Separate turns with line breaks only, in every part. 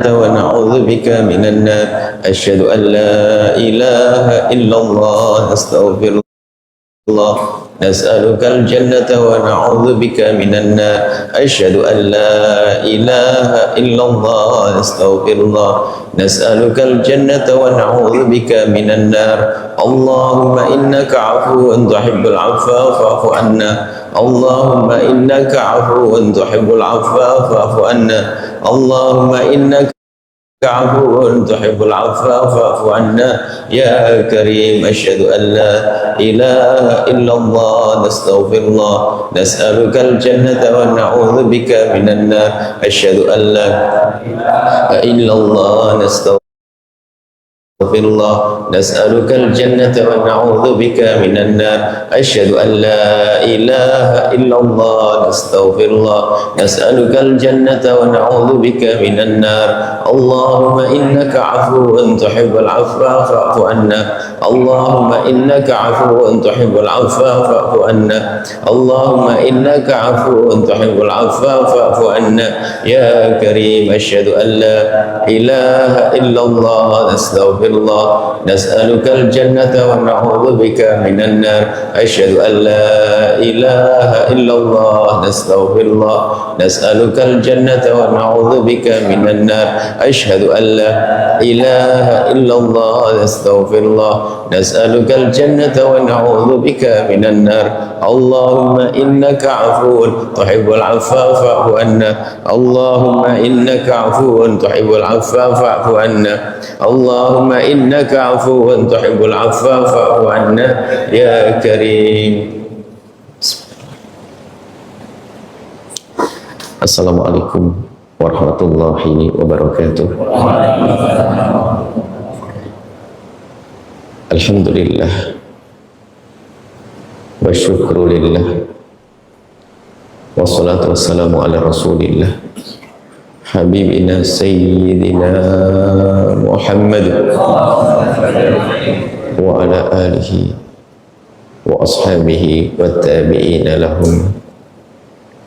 ونعوذ بك من النار أشهد أن لا إله إلا الله أستغفر الله نسألك الجنة ونعوذ بك من النار أشهد أن لا إله إلا الله أستغفر الله نسألك الجنة ونعوذ بك من النار اللهم إنك عفو تحب العفو فاعف عنا اللهم إنك عفو تحب العفو فاعف عنا اللهم إنك عفو تحب العفو فاعف عنا يا كريم أشهد أن لا إله إلا الله نستغفر الله نسألك الجنة ونعوذ بك من النار أشهد أن لا إله إلا الله نستغفر الله نسألك الجنة ونعوذ بك من النار أشهد أن لا إله إلا الله نستغفر الله نسألك الجنة ونعوذ بك من النار اللهم إنك عفو تحب العفو فاعف عنا اللهم إنك عفو تحب العفو فاعف عنا اللهم إنك عفو تحب العفو فاعف عنا يا كريم أشهد أن لا إله إلا الله نستغفر الله نسألك الجنة ونعوذ بك من النار أشهد أن لا إله إلا الله نستغفر الله نسألك الجنة ونعوذ بك من النار أشهد أن لا إله إلا الله نستغفر الله نسألك الجنة ونعوذ بك من النار اللهم إنك عفو تحب العفو فاعف عنا اللهم إنك عفو تحب العفو فاعف عنا اللهم إنك عفو تحب العفو فاعف عنا يا كريم. Assalamualaikum warahmatullahi wabarakatuh. Alhamdulillah wa syukru lillah wassalatu wassalamu ala rasulillah habibina sayyidina Muhammad wa ala alihi wa ashabihi wa tabi'ina lahum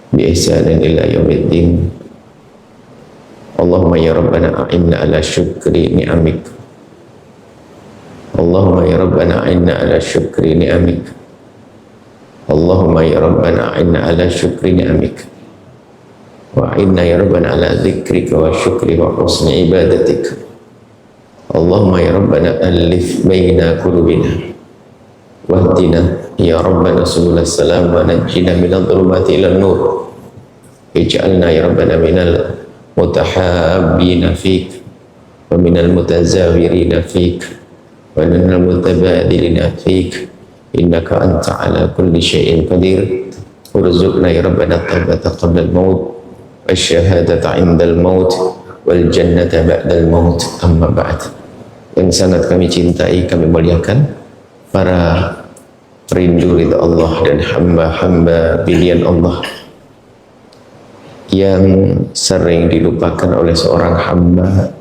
bi ihsanin ila yaumiddin. Allahumma ya rabbana a'inna ala syukri ni'amik Allahumma ya rabbana a'inna ala syukri ni'amik Allahumma ya rabbana a'inna ala syukri ni'amik wa a'inna ya rabbana ala dzikrika wa syukri wa husni ibadatik. Allahumma ya rabbana alif baina qulubina wahdina ya rabbana subul salam wa najjina minadh dhulumati ilan nur ij'alna ya rabbana minal mutahabbina fik wa minal mutazawirina fik wa minal mutabadilina fik innaka anta ala kulli syai'in qadir urzuqna ya rabbana taubata qabla al-maut wasyahadata 'inda al-maut wal jannata ba'da al-maut. Amma ba'd. Yang sangat kami cintai, kami muliakan para perindu ridha Allah dan hamba-hamba pilihan Allah yang sering dilupakan oleh seorang hamba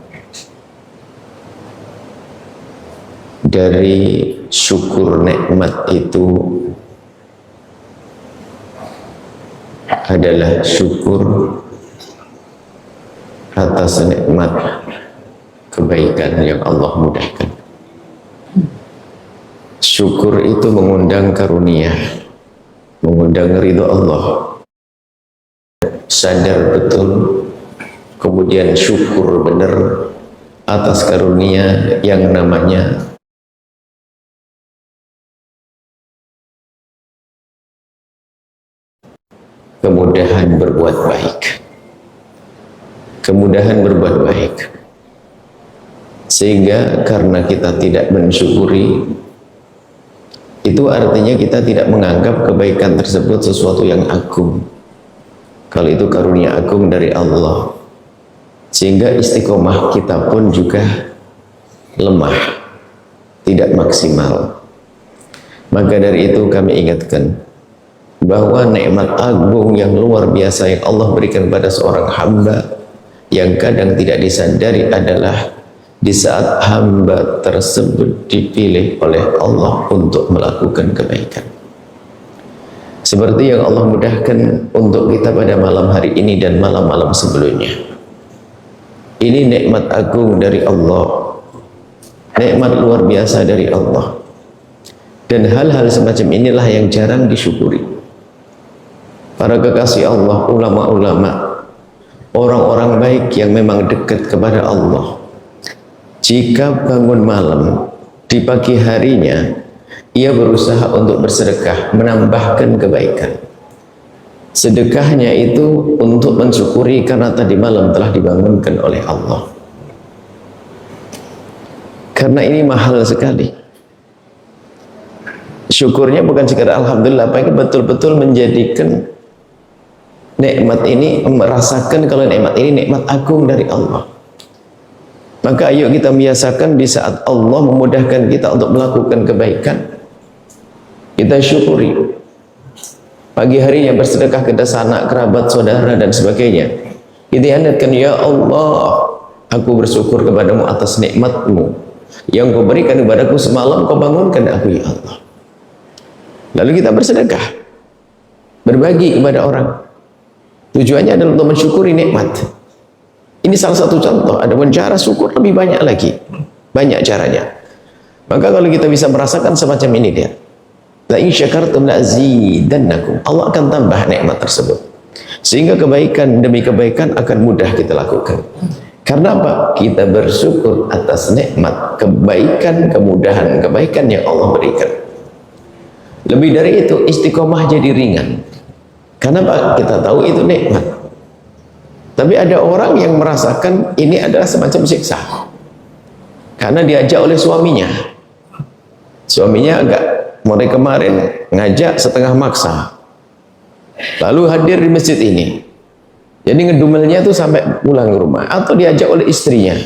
dari syukur nikmat itu adalah syukur atas nikmat kebaikan yang Allah mudahkan. Syukur itu mengundang karunia, mengundang ridha Allah. Sadar betul, kemudian syukur benar atas karunia yang namanya kemudahan berbuat baik. Kemudahan berbuat baik. Sehingga karena kita tidak mensyukuri, itu artinya kita tidak menganggap kebaikan tersebut sesuatu yang agung. Kalau itu karunia agung dari Allah, sehingga istiqomah kita pun juga lemah, tidak maksimal. Maka dari itu kami ingatkan bahwa nikmat agung yang luar biasa yang Allah berikan pada seorang hamba yang kadang tidak disadari adalah di saat hamba tersebut dipilih oleh Allah untuk melakukan kebaikan. Seperti yang Allah mudahkan untuk kita pada malam hari ini dan malam-malam sebelumnya. Ini nikmat agung dari Allah, nikmat luar biasa dari Allah. Dan hal-hal semacam inilah yang jarang disyukuri. Para kekasih Allah, ulama-ulama, orang-orang baik yang memang dekat kepada Allah, jika bangun malam di pagi harinya, ia berusaha untuk bersedekah, menambahkan kebaikan. Sedekahnya itu untuk mensyukuri karena tadi malam telah dibangunkan oleh Allah. Karena ini mahal sekali. Syukurnya bukan sekedar alhamdulillah, tapi betul-betul menjadikan nikmat ini, merasakan kalau nikmat ini nikmat agung dari Allah. Maka ayo kita biasakan di saat Allah memudahkan kita untuk melakukan kebaikan, kita syukuri. Pagi hari yang bersedekah kepada sanak, kerabat, saudara dan sebagainya. Kita ingatkan, ya Allah, aku bersyukur kepadamu atas nikmatmu yang kau berikan kepadaku semalam, kau bangunkan aku, ya Allah. Lalu kita bersedekah, berbagi kepada orang. Tujuannya adalah untuk mensyukuri nikmat. Ini salah satu contoh. Ada cara syukur lebih banyak lagi, banyak caranya. Maka kalau kita bisa merasakan semacam ini dia, la in syakartum la azidannakum. Allah akan tambah nikmat tersebut. Sehingga kebaikan demi kebaikan akan mudah kita lakukan. Karena apa? Kita bersyukur atas nikmat, kebaikan, kemudahan, kebaikan yang Allah berikan. Lebih dari itu, istiqomah jadi ringan. Karena apa? Kita tahu itu nikmat. Tapi ada orang yang merasakan ini adalah semacam siksa. Karena diajak oleh suaminya. Suaminya agak mulai kemarin ngajak setengah maksa. Lalu hadir di masjid ini. Jadi ngedumelnya tuh sampai pulang ke rumah. Atau diajak oleh istrinya.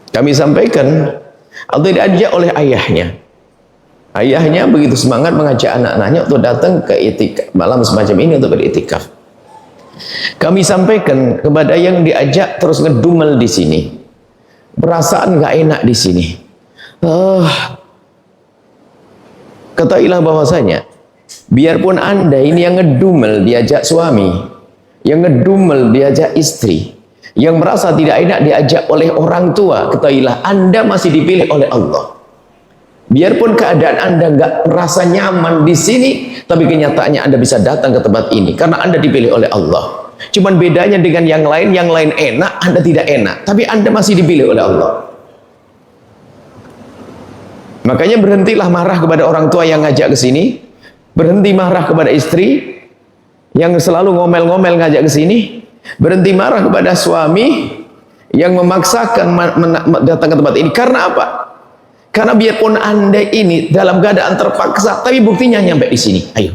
Kami sampaikan. Atau diajak oleh ayahnya. Ayahnya begitu semangat mengajak anak-anaknya untuk datang ke itikaf malam semacam ini untuk beritikaf. Kami sampaikan kepada yang diajak terus ngedumel di sini, perasaan nggak enak di sini. Ketahuilah bahwasanya, biarpun Anda ini yang ngedumel diajak suami, yang ngedumel diajak istri, yang merasa tidak enak diajak oleh orang tua, ketahuilah Anda masih dipilih oleh Allah. Biarpun keadaan Anda nggak merasa nyaman di sini, tapi kenyataannya Anda bisa datang ke tempat ini karena Anda dipilih oleh Allah. Cuman bedanya dengan yang lain enak, Anda tidak enak, tapi Anda masih dipilih oleh Allah. Makanya berhentilah marah kepada orang tua yang ngajak ke sini, berhenti marah kepada istri yang selalu ngomel-ngomel ngajak ke sini, berhenti marah kepada suami yang memaksakan datang ke tempat ini. Karena apa? Karena biarpun Anda ini dalam keadaan terpaksa, tapi buktinya nyampe di sini. Ayo.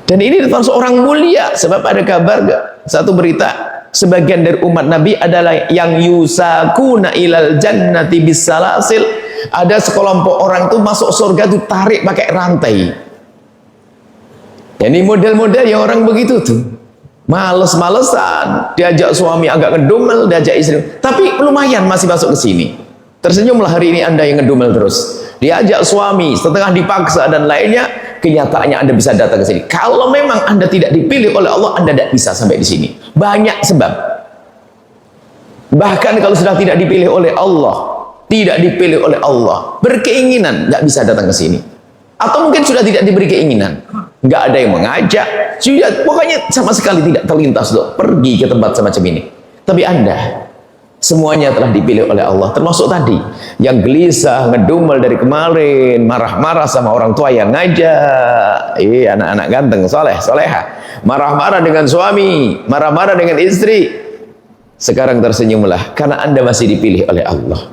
Dan ini tentang seorang mulia, sebab ada kabar satu berita, sebagian dari umat Nabi adalah yang yusakuna ilal jannati bisalasil. Ada sekelompok orang tuh masuk surga tuh tarik pakai rantai. Jadi model-model yang orang begitu tuh. Males-malesan, diajak suami agak ngedumel, diajak istri, tapi lumayan masih masuk ke sini. Tersenyumlah hari ini Anda yang ngedumel terus. Diajak suami, setengah dipaksa dan lainnya, kenyataannya Anda bisa datang ke sini. Kalau memang Anda tidak dipilih oleh Allah, Anda tidak bisa sampai di sini. Banyak sebab. Bahkan kalau sudah tidak dipilih oleh Allah, tidak dipilih oleh Allah, berkeinginan nggak bisa datang ke sini. Atau mungkin sudah tidak diberi keinginan, nggak ada yang mengajak, sudah pokoknya sama sekali tidak terlintas loh pergi ke tempat semacam ini. Tapi Anda semuanya telah dipilih oleh Allah, termasuk tadi yang gelisah, ngedumel dari kemarin, marah-marah sama orang tua yang ngajak, anak-anak ganteng, soleh, soleha, marah-marah dengan suami, marah-marah dengan istri. Sekarang tersenyumlah karena Anda masih dipilih oleh Allah.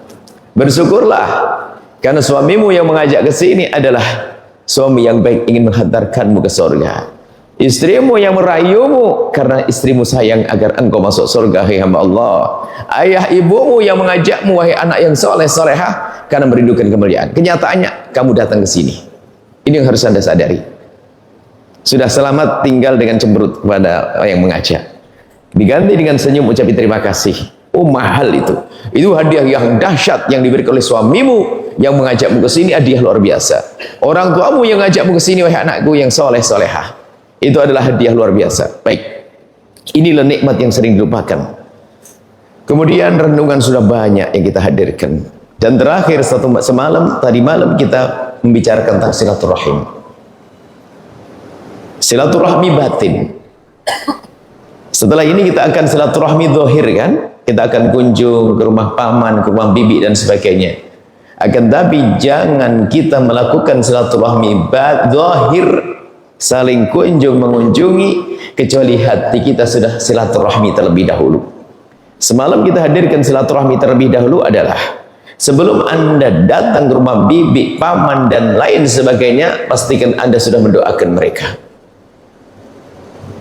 Bersyukurlah karena suamimu yang mengajak ke sini adalah suami yang baik, ingin menghantarkanmu ke surga. Istrimu yang merayumu karena istrimu sayang agar engkau masuk surga, hai hamba Allah. Ayah ibumu yang mengajakmu, wahai anak yang soleh solehah, karena merindukan kemuliaan. Kenyataannya kamu datang ke sini. Ini yang harus Anda sadari. Sudah selamat tinggal dengan cemberut kepada yang mengajak, diganti dengan senyum ucapi terima kasih. Oh, mahal itu. Itu hadiah yang dahsyat yang diberikan oleh suamimu yang mengajakmu ke sini, hadiah luar biasa. Orang tuamu yang mengajakmu ke sini, wahai anakku yang soleh solehah, itu adalah hadiah luar biasa. Baik, Inilah nikmat yang sering dilupakan. Kemudian renungan sudah banyak yang kita hadirkan. Dan terakhir tadi malam kita membicarakan tentang silaturahim. Silaturahmi batin. Setelah ini kita akan silaturahmi zahir kan? Kita akan kunjung ke rumah paman, ke rumah bibi dan sebagainya. Akan tapi jangan kita melakukan silaturahmi zahir, saling kunjung mengunjungi, kecuali hati kita sudah silaturahmi terlebih dahulu. Semalam kita hadirkan silaturahmi terlebih dahulu adalah sebelum Anda datang ke rumah bibi, paman dan lain sebagainya, pastikan Anda sudah mendoakan mereka.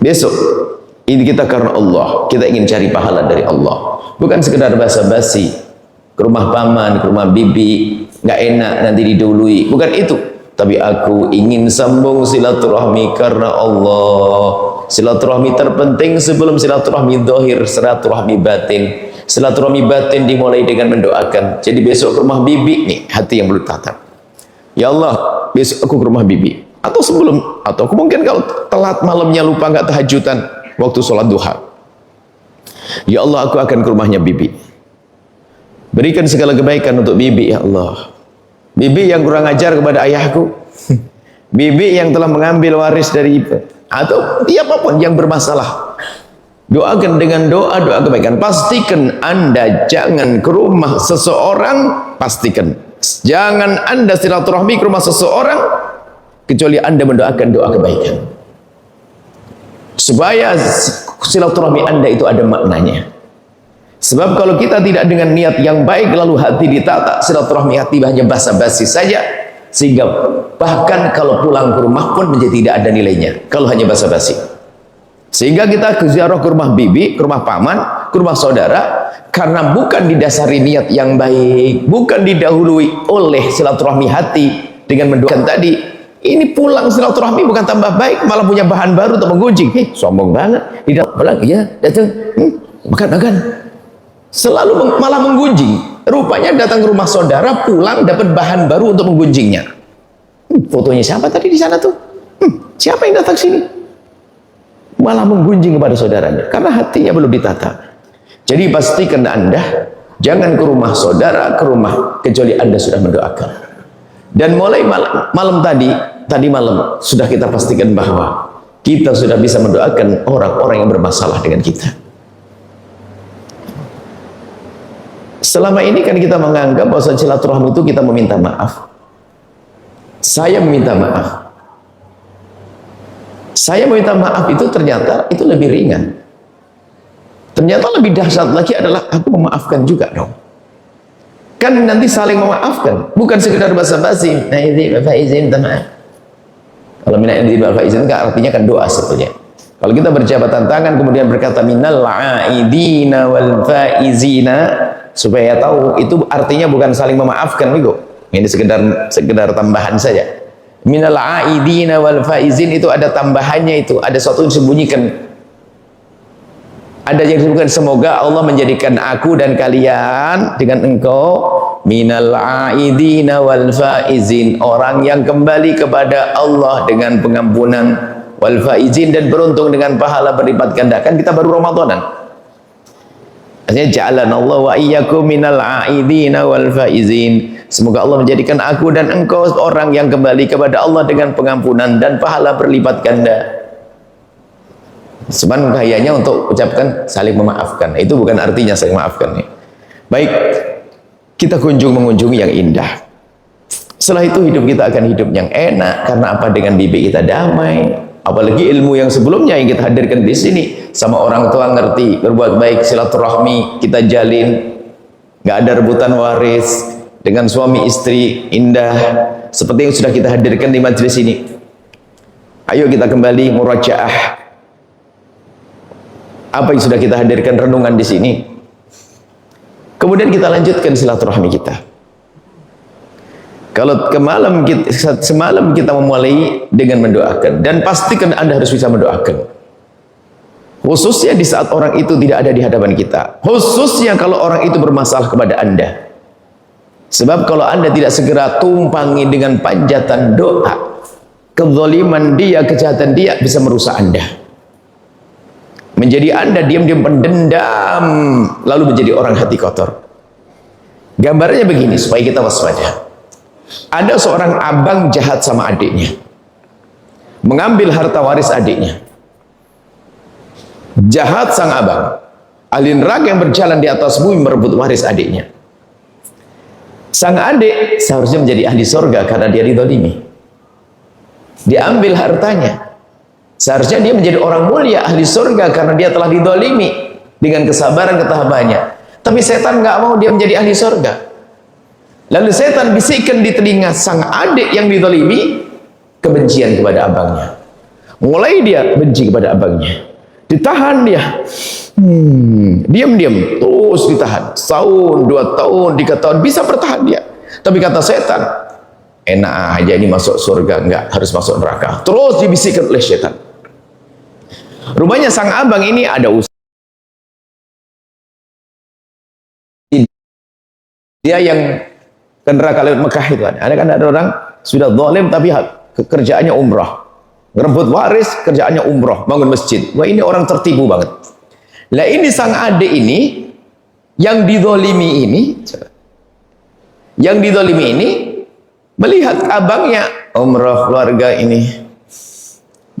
Besok ini kita karena Allah, kita ingin cari pahala dari Allah, bukan sekedar basa-basi ke rumah paman, ke rumah bibi, nggak enak nanti didahului, bukan itu. Tapi aku ingin sambung silaturahmi karena Allah. Silaturahmi terpenting sebelum silaturahmi zahir, silaturahmi batin. Silaturahmi batin dimulai dengan mendoakan. Jadi besok ke rumah bibi nih, hati yang belum tatap. Ya Allah, besok aku ke rumah bibi. Atau sebelum, atau mungkin kalau telat malamnya lupa nggak tahajudan waktu sholat duha. Ya Allah, aku akan ke rumahnya bibi. Berikan segala kebaikan untuk bibi, ya Allah. Bibi yang kurang ajar kepada ayahku, bibi yang telah mengambil waris dari ibu, atau siapapun yang bermasalah, doakan dengan doa kebaikan. Pastikan Anda jangan ke rumah seseorang, pastikan jangan Anda silaturahmi ke rumah seseorang kecuali Anda mendoakan doa kebaikan, supaya silaturahmi Anda itu ada maknanya. Sebab kalau kita tidak dengan niat yang baik lalu hati ditata, silaturahmi hati hanya basa-basi saja, sehingga bahkan kalau pulang ke rumah pun menjadi tidak ada nilainya kalau hanya basa-basi. Sehingga kita ke ziarah ke rumah bibi, ke rumah paman, ke rumah saudara, karena bukan didasari niat yang baik, bukan didahului oleh silaturahmi hati dengan mendoakan tadi. Ini pulang silaturahmi bukan tambah baik, malah punya bahan baru untuk menggunjing. Sombong banget, tidak pulang ya datang, makan. Selalu malah menggunjing. Rupanya datang ke rumah saudara, pulang dapat bahan baru untuk menggunjingnya. Fotonya siapa tadi di sana tuh? Siapa yang datang sini? Malah menggunjing kepada saudaranya karena hatinya belum ditata. Jadi pastikan Anda jangan ke rumah saudara, ke rumah kecuali Anda sudah mendoakan. Dan mulai malam tadi malam sudah kita pastikan bahwa kita sudah bisa mendoakan orang-orang yang bermasalah dengan kita. Selama ini kan kita menganggap bahwa silaturahmi itu kita meminta maaf. Saya meminta maaf. Saya meminta maaf itu ternyata itu lebih ringan. Ternyata lebih dahsyat lagi adalah aku memaafkan juga dong. Kan nanti saling memaafkan, bukan sekedar basa-basi. Nah ini Bapak izin minta maaf. Kalau minta izin Bapak izin kan artinya kan doa sebetulnya. Kalau kita berjabatan tangan kemudian berkata minal aidina wal faizina, supaya tahu itu artinya bukan saling memaafkan Migo. Ini sekedar tambahan saja. Minal aidina wal faizin itu ada tambahannya, itu ada sesuatu yang disembunyikan. Ada yang disebutkan semoga Allah menjadikan aku dan kalian dengan engkau minal aidina wal faizin, orang yang kembali kepada Allah dengan pengampunan, wal faizin dan beruntung dengan pahala berlipat ganda. Kan kita baru Ramadanan. Artinya ja'alanallahu wa iyyakum minal aidina wal faizin. Semoga Allah menjadikan aku dan engkau orang yang kembali kepada Allah dengan pengampunan dan pahala berlipat ganda. Cuman bahayanya untuk ucapkan saling memaafkan. Itu bukan artinya saling memaafkan. Baik, kita mengunjungi yang indah. Setelah itu hidup kita akan hidup yang enak. Karena apa? Dengan bibi kita damai. Apalagi ilmu yang sebelumnya yang kita hadirkan di sini, sama orang tua ngerti, berbuat baik, silaturahmi kita jalin, nggak ada rebutan waris, dengan suami istri indah, seperti yang sudah kita hadirkan di majelis ini. Ayo kita kembali murajaah apa yang sudah kita hadirkan renungan di sini. Kemudian kita lanjutkan silaturahmi kita. Kalau semalam kita memulai dengan mendoakan, dan pastikan Anda harus bisa mendoakan. Khususnya di saat orang itu tidak ada di hadapan kita. Khususnya kalau orang itu bermasalah kepada Anda. Sebab kalau Anda tidak segera tumpangi dengan panjatan doa, kezaliman dia, kejahatan dia bisa merusak Anda. menjadi Anda diam-diam pendendam, lalu menjadi orang hati kotor. Gambarnya begini supaya kita waspada. Ada seorang abang jahat sama adiknya, mengambil harta waris adiknya. Jahat sang abang, ahli neraka yang berjalan di atas bumi merebut waris adiknya. Sang adik seharusnya menjadi ahli surga karena dia didolimi, diambil hartanya. Seharusnya dia menjadi orang mulia, ahli surga karena dia telah didolimi dengan kesabaran ketahabannya. Tapi setan nggak mau dia menjadi ahli surga. Lalu setan bisikkan di telinga sang adik yang didolimi kebencian kepada abangnya. Mulai dia benci kepada abangnya. Ditahan dia. Diam-diam terus ditahan. Setahun, 2 tahun, 3 tahun bisa bertahan dia. Tapi kata setan, enak aja ini masuk surga, enggak, harus masuk neraka. Terus dibisikkan oleh setan. Rupanya sang abang ini ada usaha. Dia yang ke neraka lewat Mekah itu ada kan, ada orang sudah zalim tapi kerjaannya umrah, ngerebut waris, kerjaannya umrah, bangun masjid. Wah, ini orang tertipu banget. Lah ini sang adik ini yang dizalimi ini melihat abangnya umrah keluarga ini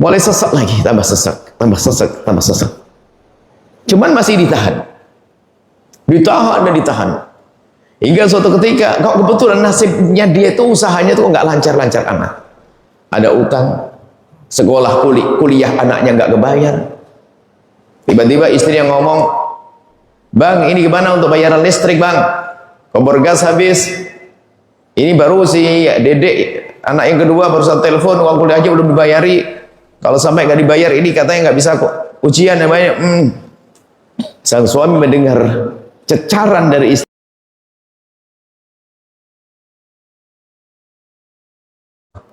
mulai sesek lagi, tambah sesek. Cuman masih ditahan dan ditahan. Hingga suatu ketika, kok kebetulan nasibnya dia itu usahanya tuh nggak lancar-lancar amat. Ada utang, sekolah kuliah anaknya nggak kebayar. Tiba-tiba istri yang ngomong, "Bang, ini gimana untuk bayaran listrik, Bang? Kompor gas habis. Ini baru si Dedek, anak yang kedua barusan telepon, uang kuliah aja belum dibayari. Kalau sampai nggak dibayar ini katanya nggak bisa kok. Ujian namanya." Sang suami mendengar cecaran dari istri.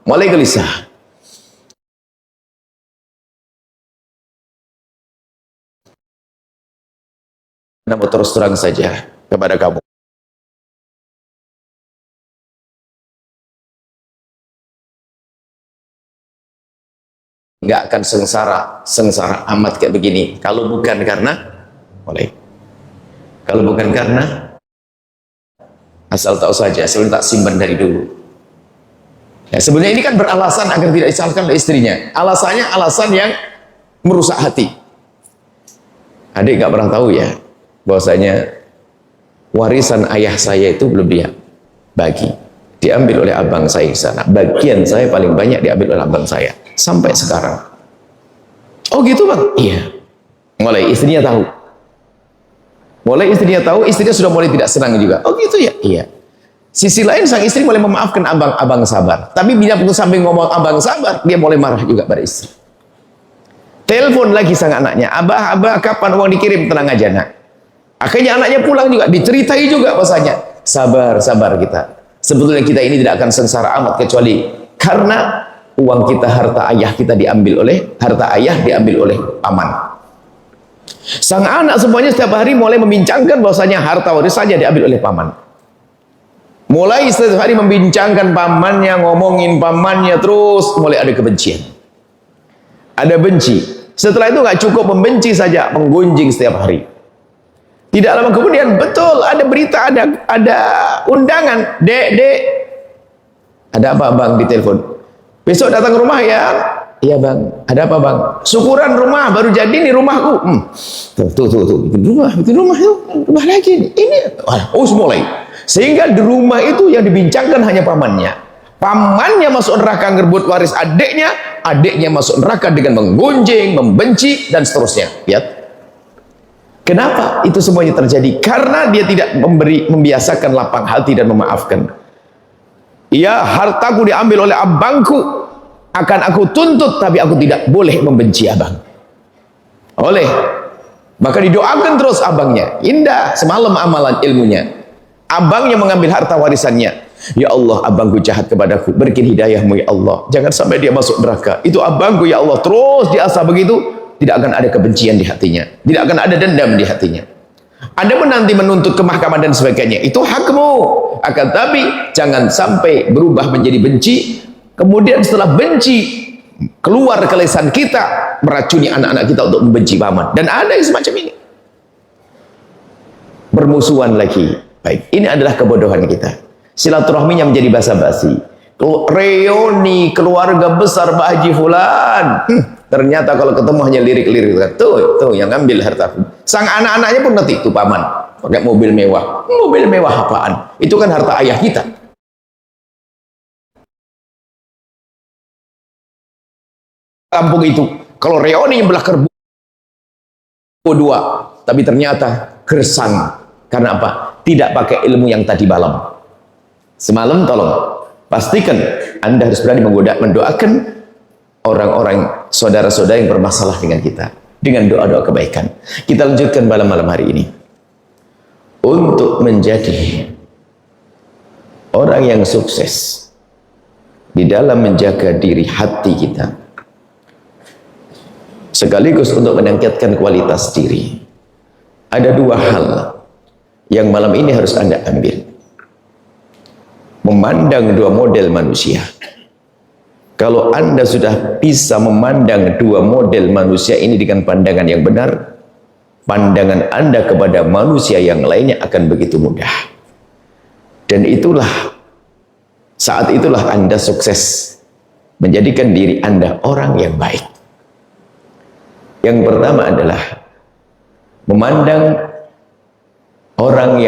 Mulai gelisah. Namun terus terang saja kepada kamu. Nggak akan sengsara amat kayak begini. Kalau bukan karena, kalau bukan karena, asal tahu saja, saya tak simpan dari dulu. Ya, sebenarnya ini kan beralasan agar tidak disalahkan oleh istrinya. Alasannya alasan yang merusak hati. Adik nggak pernah tahu ya, bahwasanya warisan ayah saya itu belum dia bagi, diambil oleh abang saya di sana. Bagian saya paling banyak diambil oleh abang saya sampai sekarang. Oh gitu, Bang? Iya. Mulai istrinya tahu, istrinya sudah mulai tidak senang juga. Oh gitu ya? Iya. Sisi lain sang istri mulai memaafkan abang sabar. Tapi bila waktu sambil ngomong abang sabar, dia mulai marah juga pada istri. Telepon lagi sang anaknya, abah kapan uang dikirim? Tenang aja nak. Akhirnya anaknya pulang juga, diceritai juga bahasanya, sabar kita. Sebetulnya kita ini tidak akan sengsara amat kecuali karena uang kita, harta ayah diambil oleh paman. Sang anak semuanya setiap hari mulai membincangkan bahwasanya harta warisannya diambil oleh paman. Mulai setiap hari membincangkan pamannya, ngomongin pamannya, terus mulai ada kebencian. Ada benci. Setelah itu nggak cukup membenci saja, menggunjing setiap hari. Tidak lama kemudian, betul ada berita, ada undangan. Dek, ada apa Bang di telepon? Besok datang ke rumah ya? Iya Bang. Ada apa Bang? Syukuran rumah baru jadi nih rumahku. Tuh. Bikin rumah itu, rumah lagi nih. Ini, mulai. Sehingga di rumah itu yang dibincangkan hanya pamannya. Pamannya masuk neraka ngerebut waris adiknya masuk neraka dengan menggunjing, membenci, dan seterusnya. Lihat. Kenapa itu semuanya terjadi? Karena dia tidak membiasakan lapang hati dan memaafkan. Iya, hartaku diambil oleh abangku, akan aku tuntut, tapi aku tidak boleh membenci abang. Maka didoakan terus abangnya. Indah semalam amalan ilmunya. Abangnya mengambil harta warisannya. Ya Allah, abangku jahat kepadaku, berikan hidayahmu ya Allah, jangan sampai dia masuk neraka. Itu abangku ya Allah. Terus diasah begitu, tidak akan ada kebencian di hatinya, tidak akan ada dendam di hatinya. Anda pun nanti menuntut ke mahkamah dan sebagainya, itu hakmu. Akan tapi jangan sampai berubah menjadi benci. Kemudian setelah benci
keluar ke lisan kita meracuni anak-anak kita untuk membenci paman. Dan ada yang semacam ini. Bermusuhan lagi. Baik, ini adalah kebodohan kita. Silaturahminya menjadi basa-basi. Reuni keluarga besar Pak Haji Fulan. Ternyata kalau ketemu hanya lirik-lirik. Tuh yang ngambil hartaku. Sang anak-anaknya pun nanti itu paman pakai mobil mewah. Mobil mewah apaan? Itu kan harta ayah kita. Kampung itu kalau reuni yang belah kerbau dua, tapi ternyata gersang. Karena apa? Tidak pakai ilmu yang tadi malam. Semalam tolong pastikan Anda harus berani mendoakan orang-orang saudara-saudara yang bermasalah dengan kita dengan doa-doa kebaikan. Kita lanjutkan malam-malam hari ini untuk menjadi orang yang sukses di dalam menjaga diri hati kita, sekaligus untuk meningkatkan kualitas diri. Ada dua hal yang malam ini harus Anda ambil. Memandang dua model manusia. Kalau Anda sudah bisa memandang dua model manusia ini dengan pandangan yang benar, pandangan Anda kepada manusia yang lainnya akan begitu mudah. Dan saat itulah Anda sukses menjadikan diri Anda orang yang baik. Yang pertama adalah memandang orang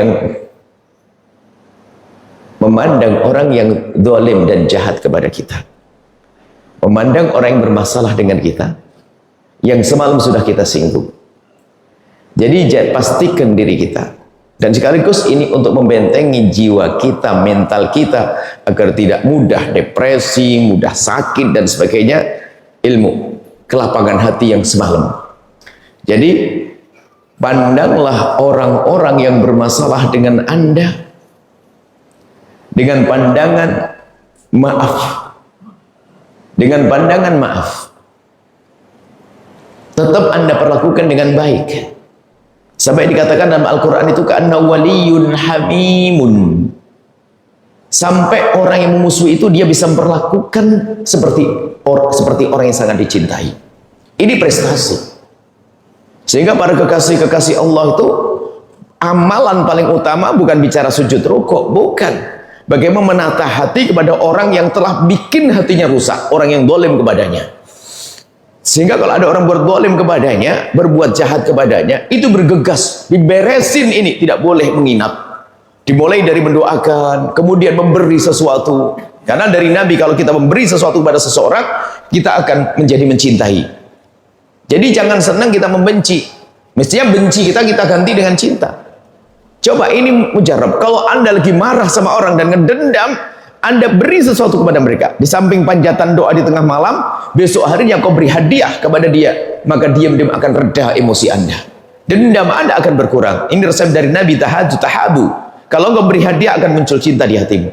yang zalim dan jahat kepada kita. Memandang orang yang bermasalah dengan kita, yang semalam sudah kita singgung. Jadi pastikan diri kita. Dan sekaligus ini untuk membentengi jiwa kita, mental kita, agar tidak mudah depresi, mudah sakit dan sebagainya. Ilmu, kelapangan hati yang semalam. Jadi pandanglah orang-orang yang bermasalah dengan Anda dengan pandangan maaf. Dengan pandangan maaf. Tetap Anda perlakukan dengan baik. Sampai dikatakan dalam Al-Quran itu ka'anna waliyun hamimun. Sampai orang yang memusuhi itu dia bisa memperlakukan seperti orang yang sangat dicintai. Ini prestasi. Sehingga para kekasih-kekasih Allah itu amalan paling utama bukan bicara sujud rukuk, bukan. Bagaimana menata hati kepada orang yang telah bikin hatinya rusak, orang yang zalim kepadanya. Sehingga kalau ada orang berzalim kepadanya, berbuat jahat kepadanya, itu bergegas, diberesin ini, tidak boleh menginap. Dimulai dari mendoakan, kemudian memberi sesuatu. Karena dari Nabi kalau kita memberi sesuatu kepada seseorang, kita akan menjadi mencintai. Jadi jangan senang kita membenci. Mestinya benci kita ganti dengan cinta. Coba ini mujarab. Kalau Anda lagi marah sama orang dan ngedendam, Anda beri sesuatu kepada mereka. Di samping panjatan doa di tengah malam, besok harinya kau beri hadiah kepada dia. Maka diam-diam akan reda emosi Anda. Dendam Anda akan berkurang. Ini resep dari Nabi, tahabu. Kalau kau beri hadiah akan muncul cinta di hatimu.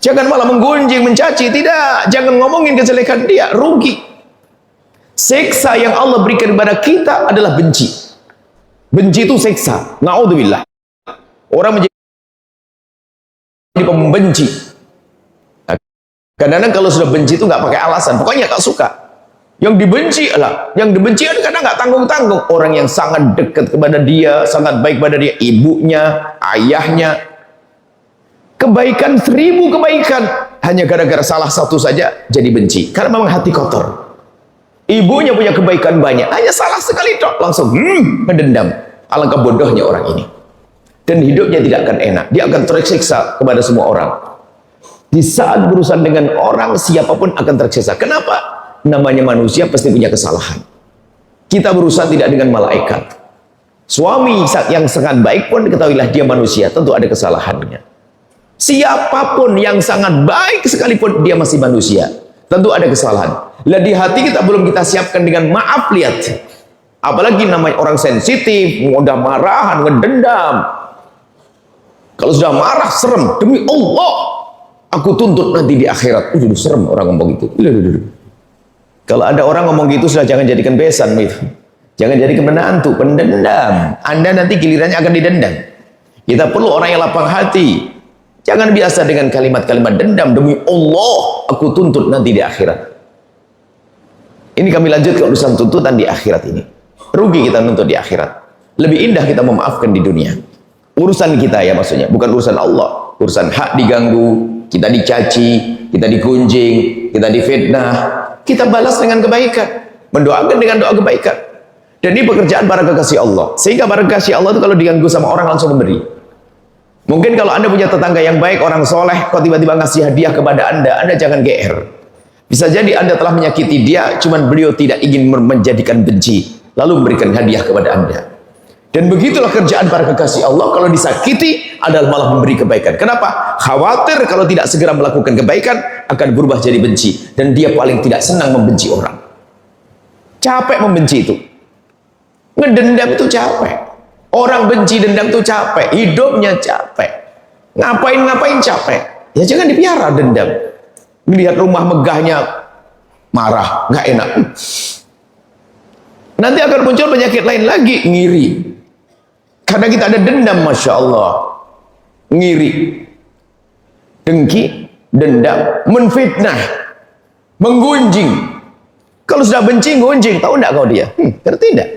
Jangan malah menggunjing, mencaci. Tidak. Jangan ngomongin kejelekan dia. Rugi. Seksa yang Allah berikan kepada kita adalah benci. Benci itu seksa. Na'udzubillah. Orang menjadi pembenci. Kadang-kadang kalau sudah benci itu nggak pakai alasan. Pokoknya nggak suka. Yang dibenci ada kadang nggak tanggung-tanggung. Orang yang sangat dekat kepada dia, sangat baik pada dia, ibunya, ayahnya. Kebaikan 1000 kebaikan. Hanya gara-gara salah satu saja jadi benci. Karena memang hati kotor. Ibunya punya kebaikan banyak, hanya salah sekali dok, langsung mendendam. Alangkah bodohnya orang ini. Dan hidupnya tidak akan enak. Dia akan tersiksa kepada semua orang. Di saat berurusan dengan orang, siapapun akan tersiksa. Kenapa? Namanya manusia pasti punya kesalahan. Kita berurusan tidak dengan malaikat. Suami yang sangat baik pun ketahuilah dia manusia, tentu ada kesalahannya. Siapapun yang sangat baik sekalipun dia masih manusia, tentu ada kesalahan. Lah di hati kita belum kita siapkan dengan maaf, lihat. Apalagi namanya orang sensitif, mudah marahan, ngedendam. Kalau sudah marah, serem. Demi Allah, aku tuntut nanti di akhirat. Udah serem orang ngomong gitu. Kalau ada orang ngomong gitu, sudah jangan jadikan besan gitu. Jangan jadikan menantu, pendendam. Anda nanti gilirannya akan didendam. Kita perlu orang yang lapang hati. Jangan biasa dengan kalimat-kalimat dendam. Demi Allah, aku tuntut nanti di akhirat. Ini kami lanjut ke urusan tuntutan di akhirat ini. Rugi kita nuntut di akhirat. Lebih indah kita memaafkan di dunia. Urusan kita ya maksudnya, bukan urusan Allah. Urusan hak diganggu, kita dicaci, kita digunjing, kita difitnah. Kita balas dengan kebaikan. Mendoakan dengan doa kebaikan. Dan ini pekerjaan para kekasih Allah. Sehingga para kekasih Allah itu kalau diganggu sama orang langsung memberi. Mungkin kalau Anda punya tetangga yang baik, orang soleh, kok tiba-tiba ngasih hadiah kepada Anda jangan GR. Bisa jadi Anda telah menyakiti dia, cuman beliau tidak ingin menjadikan benci, lalu memberikan hadiah kepada Anda. Dan begitulah kerjaan para kekasih Allah, kalau disakiti adalah malah memberi kebaikan. Kenapa? Khawatir kalau tidak segera melakukan kebaikan akan berubah jadi benci, dan dia paling tidak senang membenci orang. Capek membenci itu. Ngedendam itu capek. Orang benci dendam itu capek, hidupnya capek. Ngapain capek. Ya jangan dipiara dendam. Melihat rumah megahnya marah, nggak enak. Nanti akan muncul penyakit lain lagi, ngiri. Karena kita ada dendam, masya Allah, ngiri, dengki, dendam, menfitnah, menggunjing. Kalau sudah benci, gunjing, tahu enggak kau dia? Ngerti enggak?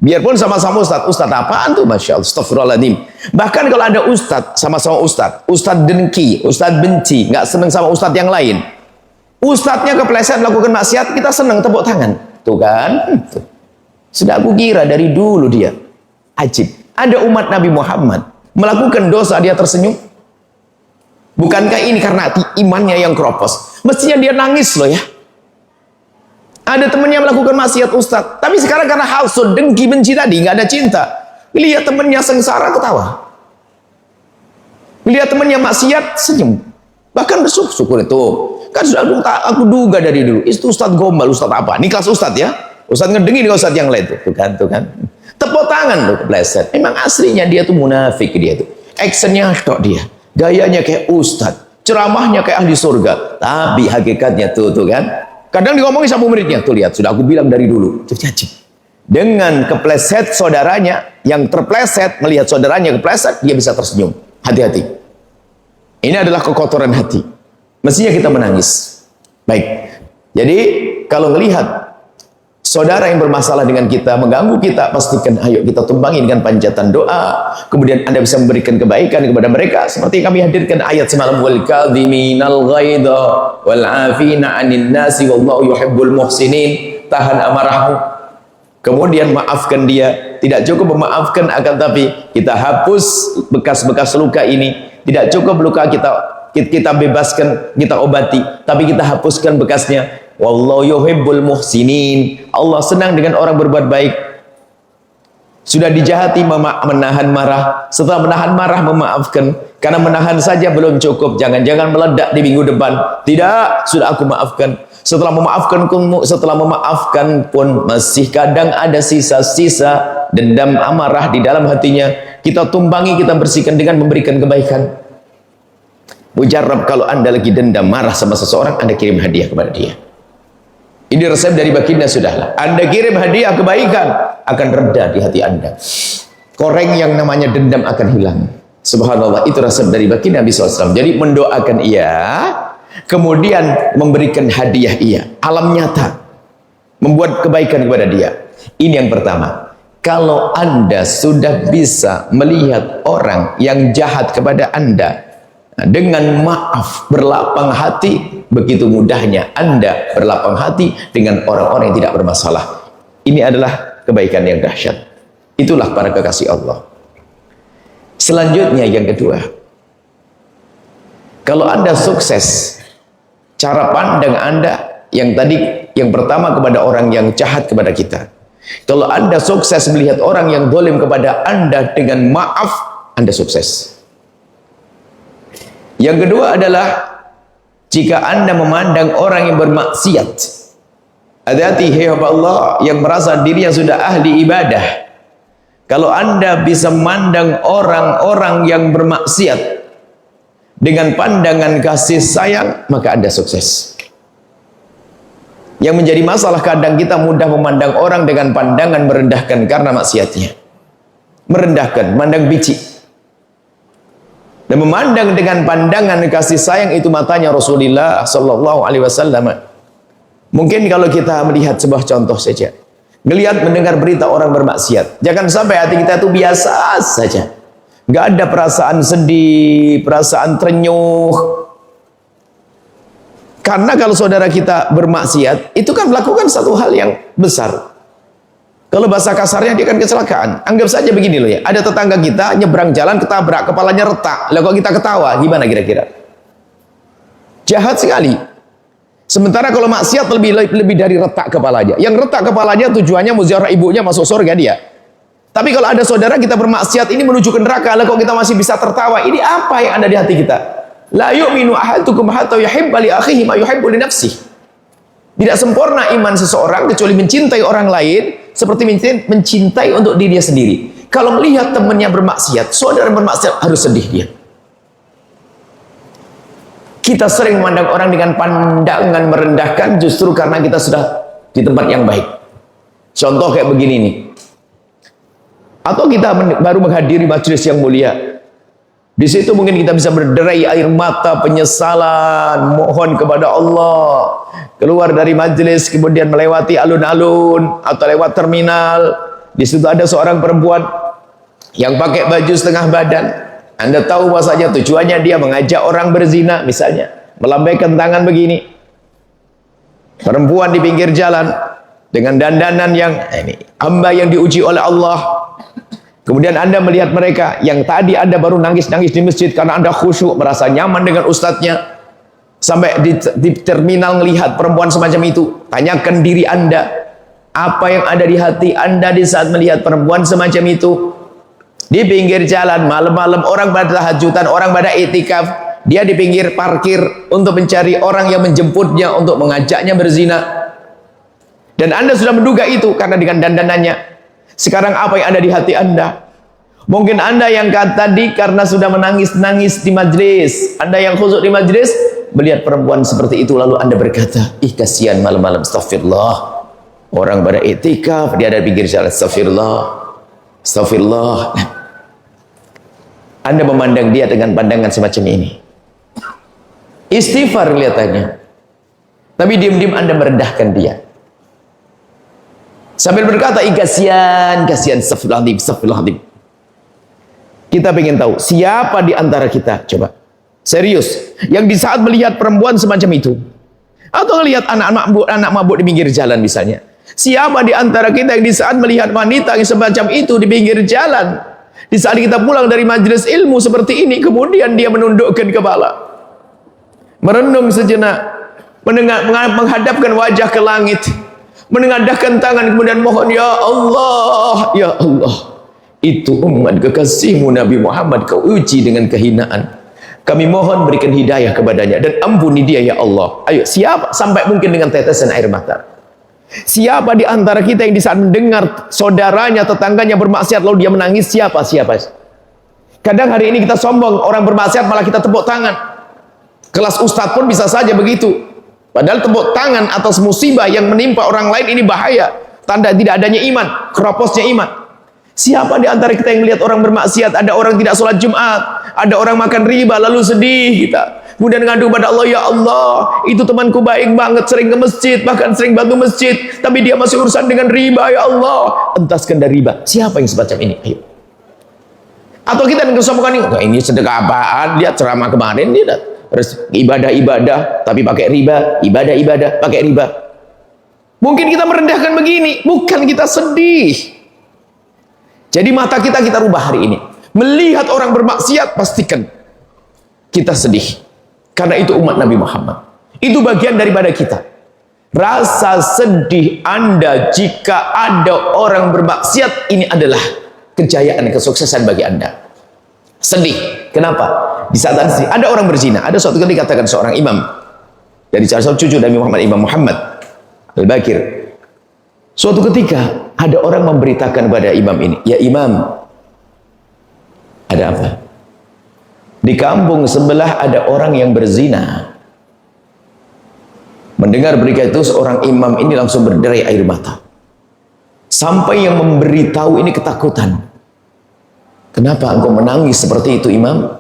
Biarpun sama-sama ustadz apaan tuh, masya Allah, astagfirullahaladzim. Bahkan kalau ada ustadz, sama-sama ustadz dengki, ustadz benci, nggak seneng sama ustadz yang lain. Ustadznya kepleset melakukan maksiat, kita seneng tepuk tangan. Tuh kan? Tuh. Sudah aku kira dari dulu dia. Ajib. Ada umat Nabi Muhammad melakukan dosa dia tersenyum. Bukankah ini karena imannya yang keropos? Mestinya dia nangis loh ya. Ada temannya melakukan maksiat ustadz, tapi sekarang karena hasud, dengki, benci tadi, nggak ada cinta. Lihat temannya sengsara, ketawa. Lihat temannya maksiat, senyum. Bahkan bersyukur itu. Kan sudah aku duga dari dulu. Itu ustadz gombal, ustadz apa? Ini kelas ustadz ya. Ustadz ngedengin ustadz yang lain tuh kan, Tepuk tangan tuh kepleset. Memang aslinya dia tuh munafik dia tuh. Actionnya tok dia. Gayanya kayak ustadz. Ceramahnya kayak ahli surga. Tapi hakikatnya tuh kan. Kadang diomongin sama muridnya, tuh lihat, sudah aku bilang dari dulu. Dengan kepleset saudaranya, yang terpleset, melihat saudaranya kepleset, dia bisa tersenyum. Hati-hati. Ini adalah kekotoran hati. Mestinya kita menangis. Baik. Jadi, kalau melihat saudara yang bermasalah dengan kita, mengganggu kita, pastikan ayo kita tumbangi dengan panjatan doa. Kemudian Anda bisa memberikan kebaikan kepada mereka. Seperti kami hadirkan ayat semalam, wal kadhiminal ghaidha wal 'afina 'anil nasi wallahu yuhibbul muhsinin. Tahan amarahmu. Kemudian maafkan dia. Tidak cukup memaafkan, akan tapi kita hapus bekas-bekas luka ini. Tidak cukup luka kita bebaskan, kita obati, tapi kita hapuskan bekasnya. Wallahu yuhibbul muhsinin. Allah senang dengan orang berbuat baik. Sudah dijahati menahan marah. Setelah menahan marah memaafkan. Karena menahan saja belum cukup. Jangan-jangan meledak di minggu depan. Tidak, sudah aku maafkan. Setelah memaafkan pun masih kadang ada sisa-sisa dendam amarah di dalam hatinya. Kita tumbangi, kita bersihkan dengan memberikan kebaikan. Mujarab kalau Anda lagi dendam marah sama seseorang, Anda kirim hadiah kepada dia. Ini resep dari baginda sudahlah. Anda kirim hadiah kebaikan, akan reda di hati Anda. Koreng yang namanya dendam akan hilang. Subhanallah, itu resep dari baginda Nabi SAW. Jadi mendoakan ia, kemudian memberikan hadiah ia. Alam nyata. Membuat kebaikan kepada dia. Ini yang pertama. Kalau Anda sudah bisa melihat orang yang jahat kepada Anda, dengan maaf, berlapang hati, begitu mudahnya Anda berlapang hati dengan orang-orang yang tidak bermasalah. Ini adalah kebaikan yang dahsyat. Itulah para kekasih Allah. Selanjutnya yang kedua, kalau Anda sukses, cara pandang Anda yang tadi, yang pertama kepada orang yang jahat kepada kita. Kalau Anda sukses melihat orang yang zalim kepada Anda dengan maaf, Anda sukses. Yang kedua adalah jika Anda memandang orang yang bermaksiat, hati-hati hamba Allah yang merasa dirinya sudah ahli ibadah. Kalau Anda bisa memandang orang-orang yang bermaksiat dengan pandangan kasih sayang, maka Anda sukses. Yang menjadi masalah kadang kita mudah memandang orang dengan pandangan merendahkan karena maksiatnya. Merendahkan, memandang biji. Dan memandang dengan pandangan kasih sayang itu matanya Rasulullah sallallahu alaihi wasallam. Mungkin kalau kita melihat sebuah contoh saja, melihat mendengar berita orang bermaksiat, jangan sampai hati kita itu biasa saja, nggak ada perasaan sedih, perasaan terenyuh. Karena kalau saudara kita bermaksiat, itu kan melakukan satu hal yang besar. Kalau bahasa kasarnya dia kan kecelakaan. Anggap saja begini loh ya, ada tetangga kita nyebrang jalan ketabrak, kepalanya retak. Lalu kok kita ketawa, gimana kira-kira? Jahat sekali. Sementara kalau maksiat lebih dari retak kepalanya. Yang retak kepalanya tujuannya mau ziarah ibunya masuk surga dia. Tapi kalau ada saudara kita bermaksiat ini menuju ke neraka, lalu kok kita masih bisa tertawa? Ini apa yang ada di hati kita? La yu'minu ahadukum hatta yuhibba li akhihi ma yuhibbu li nafsihi. Tidak sempurna iman seseorang kecuali mencintai orang lain seperti mencintai untuk dirinya sendiri. Kalau melihat temannya bermaksiat, saudara bermaksiat, harus sedih dia. Kita sering memandang orang dengan pandangan merendahkan justru karena kita sudah di tempat yang baik. Contoh kayak begini nih. Atau kita baru menghadiri majelis yang mulia. Di situ mungkin kita bisa berderai air mata penyesalan, mohon kepada Allah. Keluar dari majelis kemudian melewati alun-alun atau lewat terminal. Di situ ada seorang perempuan yang pakai baju setengah badan. Anda tahu bahasanya tujuannya dia mengajak orang berzina misalnya, melambaikan tangan begini. Perempuan di pinggir jalan dengan dandanan yang ini hamba yang diuji oleh Allah. Kemudian Anda melihat mereka yang tadi Anda baru nangis-nangis di masjid karena Anda khusyuk, merasa nyaman dengan ustadznya. Sampai di terminal melihat perempuan semacam itu, tanyakan diri Anda, apa yang ada di hati Anda di saat melihat perempuan semacam itu? Di pinggir jalan malam-malam orang pada tahajudan, orang pada itikaf, dia di pinggir parkir untuk mencari orang yang menjemputnya untuk mengajaknya berzina. Dan Anda sudah menduga itu karena dengan dandanannya. Sekarang apa yang ada di hati Anda? Mungkin Anda yang tadi karena sudah menangis-nangis di majlis, Anda yang khusyuk di majlis, melihat perempuan seperti itu lalu Anda berkata, ih kasihan malam-malam, astagfirullah. Orang pada itikaf, dia ada di pinggir jalan, astagfirullah, astagfirullah. Anda memandang dia dengan pandangan semacam ini. Istighfar kelihatannya. Tapi diam-diam Anda merendahkan dia. Sambil berkata, kasihan, kasihan, astagfirullahaladzim, astagfirullahaladzim. Kita ingin tahu, siapa di antara kita, coba, serius, yang di saat melihat perempuan semacam itu, atau melihat anak mabuk di pinggir jalan misalnya, siapa di antara kita yang di saat melihat wanita yang semacam itu di pinggir jalan, di saat kita pulang dari majelis ilmu seperti ini, kemudian dia menundukkan kepala, merenung sejenak, menghadapkan wajah ke langit, menengadahkan tangan kemudian mohon, ya Allah, ya Allah, itu umat kekasihmu Nabi Muhammad kau uji dengan kehinaan, kami mohon berikan hidayah kepadanya dan ampuni dia ya Allah. Ayo, siapa sampai mungkin dengan tetesan air mata? Siapa di antara kita yang di saat mendengar saudaranya, tetangganya bermaksiat lalu dia menangis? Siapa? Kadang hari ini kita sombong, orang bermaksiat malah kita tepuk tangan. Kelas ustadz pun bisa saja begitu. Padahal tepuk tangan atas musibah yang menimpa orang lain ini bahaya. Tanda tidak adanya iman, keroposnya iman. Siapa di antara kita yang melihat orang bermaksiat, ada orang tidak sholat Jumat, ada orang makan riba, lalu sedih kita. Kemudian ngadu pada Allah, ya Allah, itu temanku baik banget, sering ke masjid, bahkan sering bantu masjid, tapi dia masih urusan dengan riba, ya Allah. Entaskan dari riba. Siapa yang semacam ini? Ayo. Atau kita yang kesombongan ini sedekah apaan? Dia ceramah kemarin, dia ibadah-ibadah tapi pakai riba, ibadah-ibadah pakai riba. Mungkin kita merendahkan begini, bukan kita sedih. Jadi mata kita rubah hari ini. Melihat orang bermaksiat, pastikan kita sedih. Karena itu umat Nabi Muhammad. Itu bagian daripada kita. Rasa sedih Anda jika ada orang bermaksiat, ini adalah kejayaan, kesuksesan bagi Anda. Sedih. Kenapa? Di saat ada orang berzina. Ada suatu kali katakan seorang imam dari salah satu cucu Nabi Muhammad, Imam Muhammad Al-Bakir. Suatu ketika ada orang memberitakan kepada imam ini, ya imam, ada apa? Di kampung sebelah ada orang yang berzina. Mendengar berita itu seorang imam ini langsung berderai air mata. Sampai yang memberitahu ini ketakutan. Kenapa engkau menangis seperti itu imam?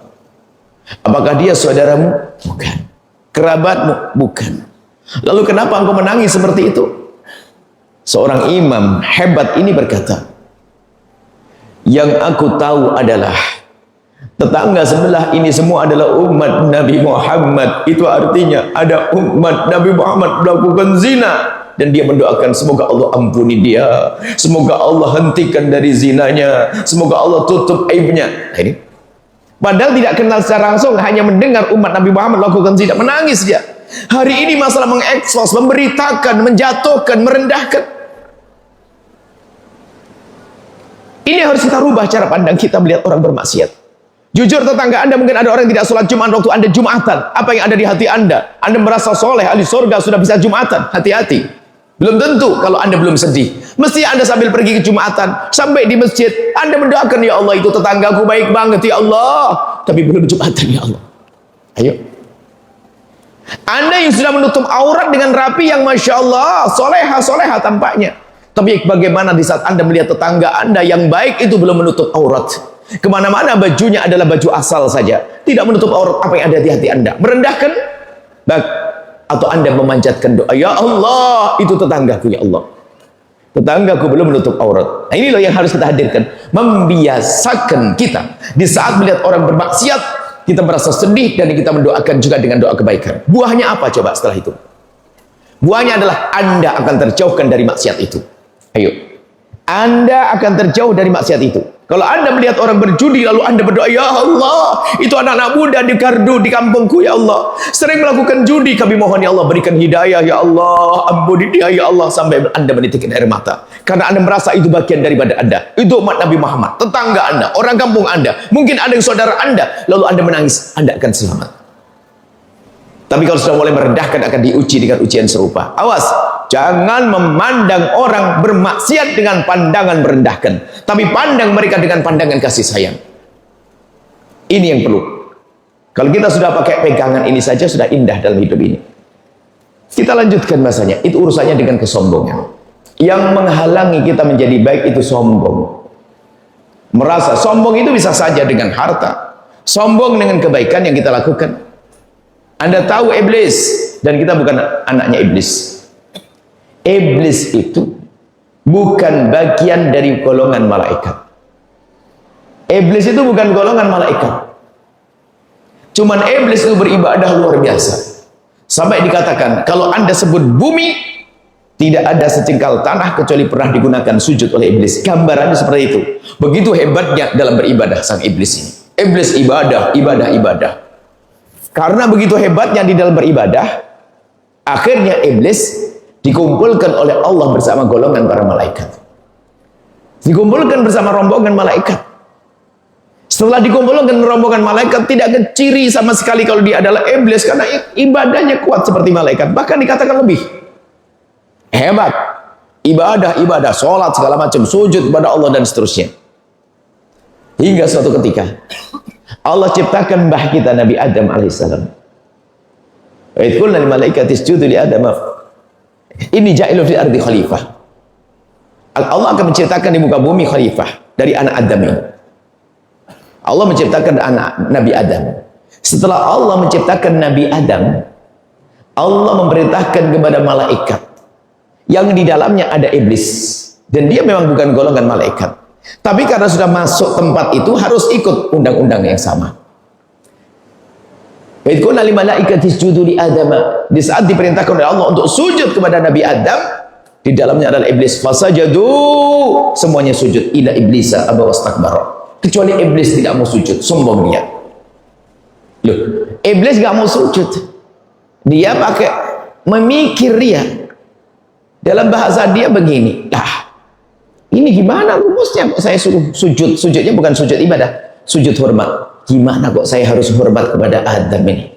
Apakah dia saudaramu? Bukan. Kerabatmu? Bukan. Lalu kenapa engkau menangis seperti itu? Seorang imam hebat ini berkata, yang aku tahu adalah tetangga sebelah ini semua adalah umat Nabi Muhammad. Itu artinya ada umat Nabi Muhammad melakukan zina, dan dia mendoakan semoga Allah ampuni dia, semoga Allah hentikan dari zinanya, semoga Allah tutup aibnya. Nah, ini padahal tidak kenal secara langsung, hanya mendengar umat Nabi Muhammad melakukan zina, menangis dia. Hari ini masalah mengekspos, memberitakan, menjatuhkan, merendahkan. Ini harus kita rubah cara pandang kita melihat orang bermaksiat. Jujur, tetangga Anda mungkin ada orang yang tidak sholat Jumat waktu Anda Jumatan. Apa yang ada di hati Anda? Anda merasa soleh, ahli surga, sudah bisa Jumatan. Hati-hati. Belum tentu kalau Anda belum sedih. Mesti Anda sambil pergi ke Jumatan, sampai di masjid, Anda mendoakan, ya Allah, itu tetanggaku baik banget, ya Allah. Tapi belum Jumatan, ya Allah. Ayo. Anda yang sudah menutup aurat dengan rapi, yang Masya Allah, soleha tampaknya. Tapi bagaimana di saat Anda melihat tetangga Anda yang baik itu belum menutup aurat? Kemana-mana bajunya adalah baju asal saja, tidak menutup aurat apa yang ada di hati Anda. Merendahkan, atau Anda memanjatkan doa, ya Allah, itu tetanggaku, ya Allah. Tetanggaku belum menutup aurat. Nah, ini loh yang harus kita hadirkan. Membiasakan kita di saat melihat orang bermaksiat, kita merasa sedih dan kita mendoakan juga dengan doa kebaikan. Buahnya apa coba setelah itu? Buahnya adalah Anda akan terjauhkan dari maksiat itu. Ayo. Anda akan terjauh dari maksiat itu. Kalau Anda melihat orang berjudi lalu Anda berdoa, ya Allah, itu anak-anak muda di Gardu, di kampungku, ya Allah, sering melakukan judi, kami mohon ya Allah berikan hidayah, ya Allah, ampuni dia, ya Allah, sampai Anda menitikkan air mata. Karena Anda merasa itu bagian daripada Anda. Itu umat Nabi Muhammad, tetangga Anda, orang kampung Anda, mungkin ada yang saudara Anda, lalu Anda menangis, Anda akan selamat. Tapi kalau sudah mulai merendahkan, akan diuji dengan ujian serupa. Awas, jangan memandang orang bermaksiat dengan pandangan merendahkan, tapi pandang mereka dengan pandangan kasih sayang. Ini yang perlu. Kalau kita sudah pakai pegangan ini saja, sudah indah dalam hidup ini. Kita lanjutkan masanya. Itu urusannya dengan kesombongan. Yang menghalangi kita menjadi baik itu sombong. Merasa sombong itu bisa saja dengan harta, sombong dengan kebaikan yang kita lakukan. Anda tahu iblis, dan kita bukan anaknya iblis. Iblis itu bukan bagian dari golongan malaikat. Iblis itu bukan golongan malaikat. Cuman iblis itu beribadah luar biasa. Sampai dikatakan, kalau Anda sebut bumi, tidak ada secengkal tanah kecuali pernah digunakan sujud oleh iblis. Gambarannya seperti itu. Begitu hebatnya dalam beribadah sang iblis ini. Iblis ibadah. Karena begitu hebatnya di dalam beribadah, akhirnya iblis dikumpulkan oleh Allah bersama golongan para malaikat. Dikumpulkan bersama rombongan malaikat. Setelah dikumpulkan rombongan malaikat, tidak ada ciri sama sekali kalau dia adalah iblis, karena ibadahnya kuat seperti malaikat. Bahkan dikatakan lebih hebat. Ibadah, sholat, segala macam, sujud kepada Allah dan seterusnya. Hingga suatu ketika Allah ciptakan mbah kita Nabi Adam alaihissalam. Wa idh qulna lil malaikati isjudu li Adam. Ini ja'ilun fil ardi khalifah. Allah akan menciptakan di muka bumi khalifah dari anak Adam ini. Allah menciptakan anak Nabi Adam. Setelah Allah menciptakan Nabi Adam, Allah memerintahkan kepada malaikat yang di dalamnya ada iblis, dan dia memang bukan golongan malaikat. Tapi karena sudah masuk tempat itu harus ikut undang-undang yang sama. Di saat diperintahkan oleh Allah untuk sujud kepada Nabi Adam, di dalamnya adalah iblis. Fasajadu, semuanya sujud. Ila iblisa aba wastakbara. Kecuali iblis tidak mau sujud, sombong dia. Loh, iblis gak mau sujud. Dia pakai memikir dia. Dalam bahasa dia begini, ini gimana rumusnya kok saya suruh sujud? Sujudnya bukan sujud ibadah, sujud hormat. Gimana kok saya harus hormat kepada Adam ini?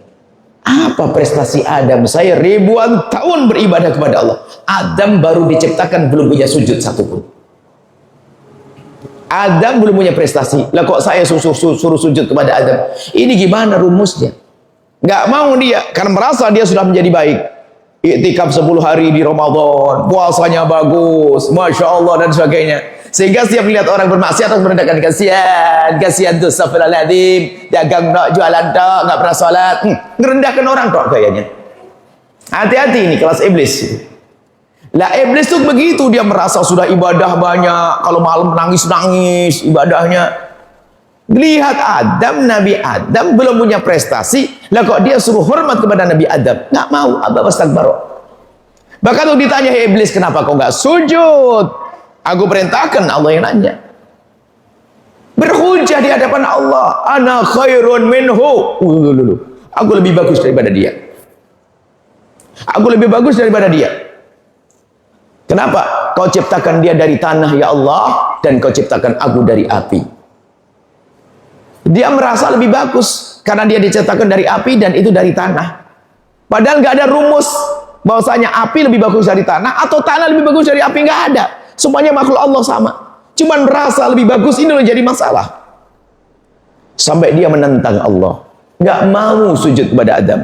Apa prestasi Adam? Saya ribuan tahun beribadah kepada Allah. Adam baru diciptakan belum punya sujud satupun. Adam belum punya prestasi. Lah kok saya suruh sujud kepada Adam? Ini gimana rumusnya? Nggak mau dia, karena merasa dia sudah menjadi baik. Iktikaf 10 hari di Ramadan, puasanya bagus, Masya Allah dan sebagainya. Sehingga setiap melihat orang bermaksiat harus merendahkan, kasihan tuh, astagfirullahaladzim, dagang tak, jualan tak, nggak pernah sholat, ngerendahkan orang tak kayaknya. Hati-hati ini kelas iblis. Lah iblis tuh begitu, dia merasa sudah ibadah banyak, kalau malam nangis-nangis ibadahnya. Lihat Adam, Nabi Adam belum punya prestasi, lah kok dia suruh hormat kepada Nabi Adam? Nggak mau, abah wastakbaro. Bahkan tuh ditanya, hey iblis, kenapa kau nggak sujud? Aku perintahkan, Allah yang nanya. Berhujah di hadapan Allah, ana khairun minhu. Aku lebih bagus daripada dia. Aku lebih bagus daripada dia. Kenapa? Kau ciptakan dia dari tanah ya Allah, dan kau ciptakan aku dari api. Dia merasa lebih bagus karena dia diciptakan dari api dan itu dari tanah. Padahal nggak ada rumus bahwasanya api lebih bagus dari tanah atau tanah lebih bagus dari api, nggak ada. Semuanya makhluk Allah sama. Cuman merasa lebih bagus, ini menjadi masalah. Sampai dia menentang Allah, nggak mau sujud kepada Adam.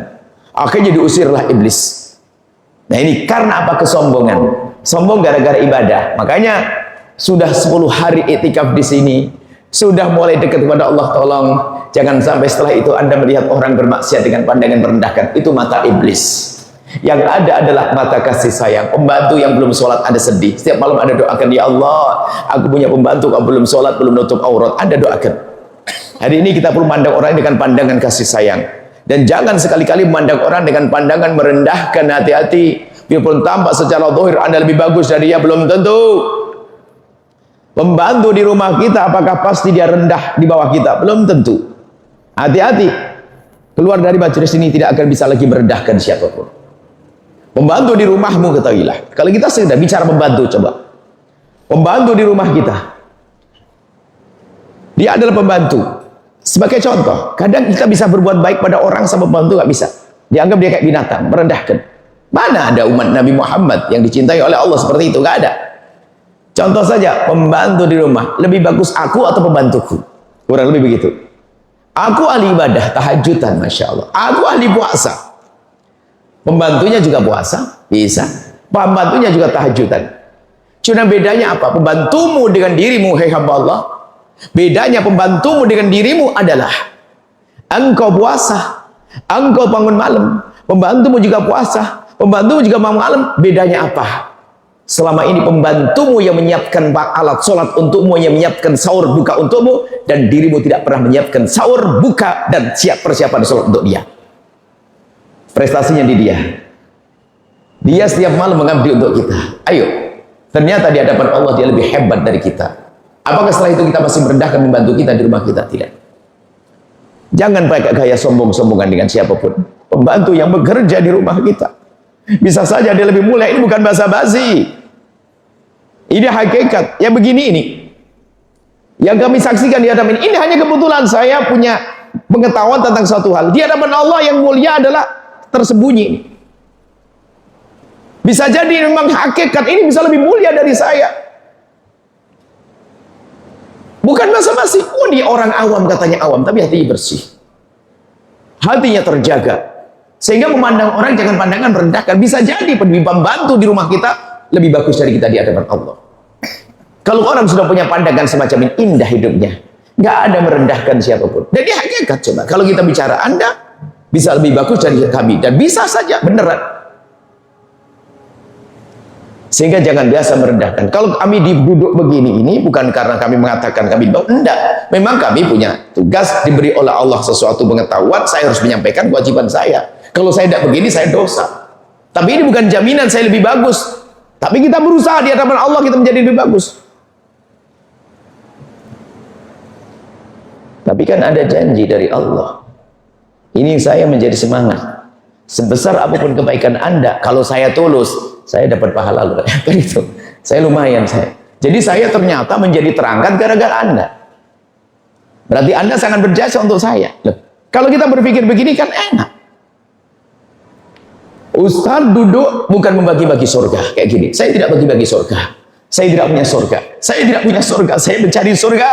Akhirnya diusirlah iblis. Nah ini karena apa? Kesombongan. Sombong gara-gara ibadah. Makanya sudah 10 hari iktikaf di sini, sudah mulai dekat kepada Allah. Tolong jangan sampai setelah itu Anda melihat orang bermaksiat dengan pandangan merendahkan. Itu mata iblis. Yang ada adalah mata kasih sayang. Pembantu yang belum sholat ada sedih. Setiap malam ada doakan, ya Allah, aku punya pembantu kau belum sholat, belum nutup aurat. Anda doakan. Hari ini kita perlu memandang orang dengan pandangan kasih sayang. Dan jangan sekali-kali memandang orang dengan pandangan merendahkan. Hati-hati. Biarpun tampak secara zahir Anda lebih bagus dari dia, belum tentu. Pembantu di rumah kita, apakah pasti dia rendah di bawah kita? Belum tentu. Hati-hati. Keluar dari majelis ini tidak akan bisa lagi merendahkan siapapun. Pembantu di rumahmu, ketahuilah. Kalau kita sudah bicara pembantu, coba. Pembantu di rumah kita. Dia adalah pembantu. Sebagai contoh, kadang kita bisa berbuat baik pada orang sama pembantu, nggak bisa. Dianggap dia kayak binatang, merendahkan. Mana ada umat Nabi Muhammad yang dicintai oleh Allah seperti itu? Nggak ada. Contoh saja, pembantu di rumah. Lebih bagus aku atau pembantuku? Kurang lebih begitu. Aku ahli ibadah, tahajudan, Masya Allah. Aku ahli puasa. Pembantunya juga puasa, bisa. Pembantunya juga tahajudan. Cuma bedanya apa? Pembantumu dengan dirimu, hai hamba Allah. Bedanya pembantumu dengan dirimu adalah engkau puasa, engkau bangun malam. Pembantumu juga puasa, pembantumu juga bangun malam. Bedanya apa? Selama ini pembantumu yang menyiapkan alat sholat untukmu, yang menyiapkan sahur buka untukmu, dan dirimu tidak pernah menyiapkan sahur buka dan siap persiapan sholat untuk dia. Prestasinya di dia. Dia setiap malam mengabdi untuk kita. Ayo. Ternyata di hadapan Allah dia lebih hebat dari kita. Apakah setelah itu kita masih merendahkan membantu kita di rumah kita? Tidak. Jangan pakai gaya sombong-sombongan dengan siapapun. Pembantu yang bekerja di rumah kita. Bisa saja dia lebih mulia. Ini bukan basa-basi. Ini hakikat. Yang begini ini. Yang kami saksikan di hadapan ini hanya kebetulan saya punya pengetahuan tentang suatu hal. Di hadapan Allah yang mulia adalah tersembunyi. Bisa jadi memang hakikat ini bisa lebih mulia dari saya. Bukan basa-basi. Oh, dia orang awam, katanya awam, tapi hatinya bersih. Hatinya terjaga. Sehingga memandang orang jangan pandangan merendahkan. Bisa jadi pembantu di rumah kita lebih bagus dari kita di hadapan Allah. Kalau orang sudah punya pandangan semacam ini, indah hidupnya. Nggak ada merendahkan siapapun. Dan dia hakikat, coba. Kalau kita bicara Anda bisa lebih bagus dari kami, dan bisa saja beneran. Sehingga jangan biasa merendahkan. Kalau kami duduk begini ini bukan karena kami mengatakan kami enggak. Memang kami punya tugas, diberi oleh Allah sesuatu pengetahuan, saya harus menyampaikan kewajiban saya. Kalau saya tidak begini, saya dosa. Tapi ini bukan jaminan saya lebih bagus. Tapi kita berusaha di hadapan Allah kita menjadi lebih bagus. Tapi kan ada janji dari Allah. Ini saya menjadi semangat. Sebesar apapun kebaikan Anda, kalau saya tulus, saya dapat pahala loh. Kan itu. Saya lumayan saya. Jadi saya ternyata menjadi terangkat gara-gara Anda. Berarti Anda sangat berjasa untuk saya. Loh, kalau kita berpikir begini kan enak. Ustaz duduk bukan membagi-bagi surga kayak gini. Saya tidak bagi-bagi surga. Saya tidak punya surga. Saya tidak punya surga. Saya mencari surga.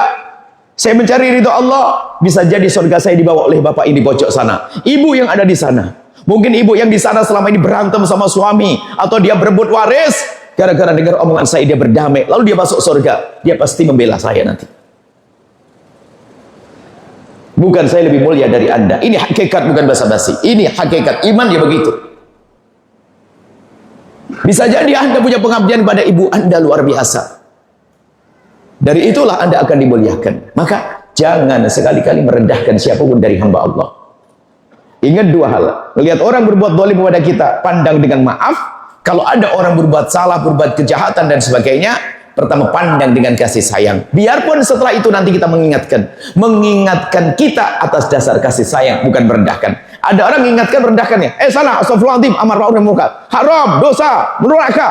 Saya mencari ridho Allah. Bisa jadi surga saya dibawa oleh bapak ini pojok sana. Ibu yang ada di sana. Mungkin ibu yang di sana selama ini berantem sama suami. Atau dia berebut waris. Gara-gara dengar omongan saya dia berdamai. Lalu dia masuk surga. Dia pasti membela saya nanti. Bukan saya lebih mulia dari Anda. Ini hakikat bukan basa-basi. Ini hakikat iman dia begitu. Bisa jadi Anda punya pengabdian pada ibu Anda luar biasa. Dari itulah Anda akan dimuliakan. Maka jangan sekali-kali merendahkan siapapun dari hamba Allah. Ingat dua hal. Melihat orang berbuat zalim kepada kita, pandang dengan maaf. Kalau ada orang berbuat salah, berbuat kejahatan dan sebagainya, pertama pandang dengan kasih sayang. Biarpun setelah itu nanti kita mengingatkan kita atas dasar kasih sayang, bukan merendahkan. Ada orang mengingatkan merendahkannya. Salah, astagfirullahaladzim, amar ma'ruf nahi munkar, haram, dosa, neraka.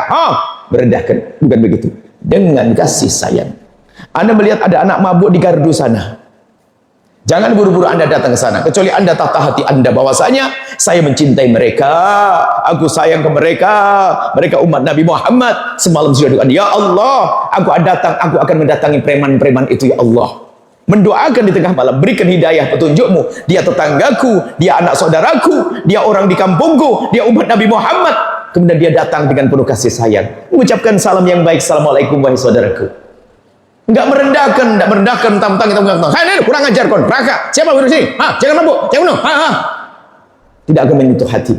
Merendahkan, bukan begitu. Dengan kasih sayang. Anda melihat ada anak mabuk di gardu sana. Jangan buru-buru Anda datang ke sana, kecuali Anda tata hati Anda bahwasanya saya mencintai mereka, aku sayang ke mereka, mereka umat Nabi Muhammad. Semalam sudah doa, ya Allah, aku akan mendatangi preman-preman itu, ya Allah. Mendoakan di tengah malam, berikan hidayah petunjukmu. Dia tetanggaku, dia anak saudaraku, dia orang di kampungku, dia umat Nabi Muhammad. Kemudian dia datang dengan penuh kasih sayang, mengucapkan salam yang baik, assalamualaikum wahai saudaraku. Enggak merendahkan, tentang kita bilang, "Hai, kurang ajar kon, neraka. Siapa duduk sini? Jangan mabuk, jangan bunuh." Tidak akan menyentuh hati.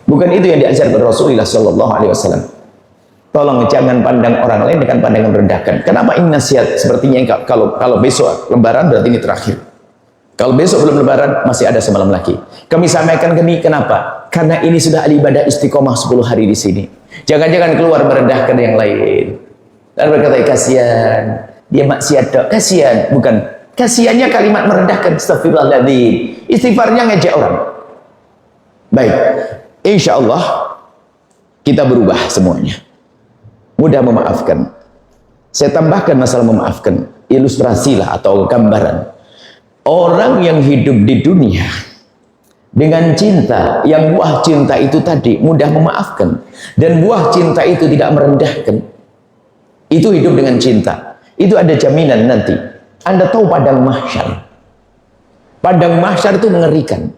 Bukan itu yang diajarkan Rasulullah sallallahu alaihi wasallam. Tolong jangan pandang orang lain dengan pandangan merendahkan. Kenapa ini nasihat? Sepertinya kalau besok lebaran berarti ini terakhir. Kalau besok belum lebaran masih ada semalam lagi. Kami sampaikan ini kenapa? Karena ini sudah ibadah istiqomah 10 hari di sini. Jangan-jangan keluar merendahkan yang lain. Dan berkata, kasihan, dia maksiat dok, kasihan, bukan. Kasihannya kalimat merendahkan, astagfirullahaladzim. Istighfarnya ngejek orang. Baik, insya Allah kita berubah semuanya. Mudah memaafkan. Saya tambahkan masalah memaafkan, ilustrasilah atau gambaran. Orang yang hidup di dunia dengan cinta, yang buah cinta itu tadi mudah memaafkan, dan buah cinta itu tidak merendahkan. Itu hidup dengan cinta. Itu ada jaminan nanti. Anda tahu padang mahsyar. Padang mahsyar itu mengerikan.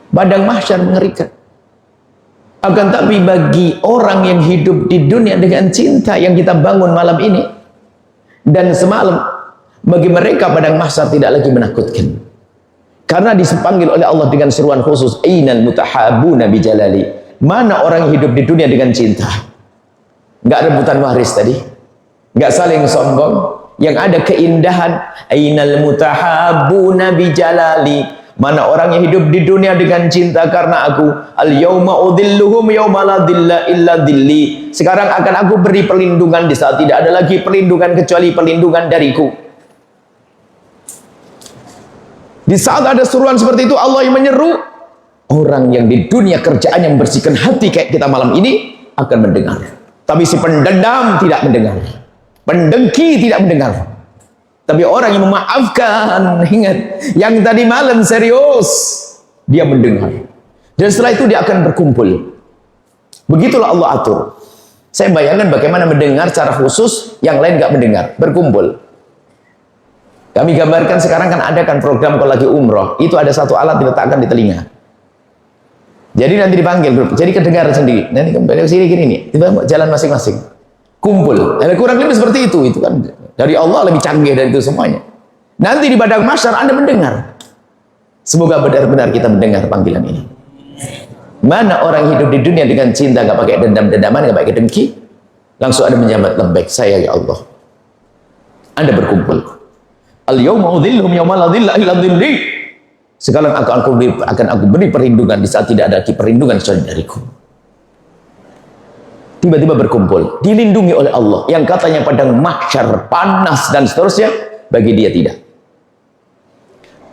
Padang mahsyar mengerikan. Akan tapi bagi orang yang hidup di dunia dengan cinta yang kita bangun malam ini dan semalam, bagi mereka padang mahsyar tidak lagi menakutkan. Karena dipanggil oleh Allah dengan seruan khusus, ainal mutahabuna bi jalali. Mana orang yang hidup di dunia dengan cinta? Nggak rebutan waris tadi, nggak saling sombong, yang ada keindahan. Ainal mutahabuna bi jalali. Mana orang yang hidup di dunia dengan cinta karena aku. Al yauma udhilluhum yauma la dhilla illa dhilli. Sekarang akan aku beri perlindungan di saat tidak ada lagi perlindungan kecuali perlindungan dariku. Di saat ada seruan seperti itu, Allah yang menyeru, orang yang di dunia kerjaannya membersihkan hati kayak kita malam ini akan mendengar. Tapi si pendendam tidak mendengar, pendengki tidak mendengar. Tapi orang yang memaafkan, ingat, yang tadi malam serius, dia mendengar. Dan setelah itu dia akan berkumpul. Begitulah Allah atur. Saya bayangkan bagaimana mendengar secara khusus, yang lain nggak mendengar, berkumpul. Kami gambarkan sekarang kan ada kan program kalau lagi umroh, itu ada satu alat diletakkan di telinga. Jadi nanti dipanggil grup, jadi kedengaran sendiri. Nanti kembali ke sini gini nih, tiba jalan masing-masing, kumpul. Ada kurang lebih seperti itu kan dari Allah lebih canggih dari itu semuanya. Nanti di padang mahsyar Anda mendengar. Semoga benar-benar kita mendengar panggilan ini. Mana orang hidup di dunia dengan cinta, nggak pakai dendam-dendaman, nggak pakai dengki, langsung ada menyambat lembek, saya ya Allah. Anda berkumpul. Al yauma udhilluhum yauma la dhilla illa dhilli. Sekarang akan aku beri perlindungan di saat tidak ada lagi perlindungan kecuali dariku. Tiba-tiba berkumpul, dilindungi oleh Allah yang katanya padang mahsyar panas dan seterusnya, bagi dia tidak.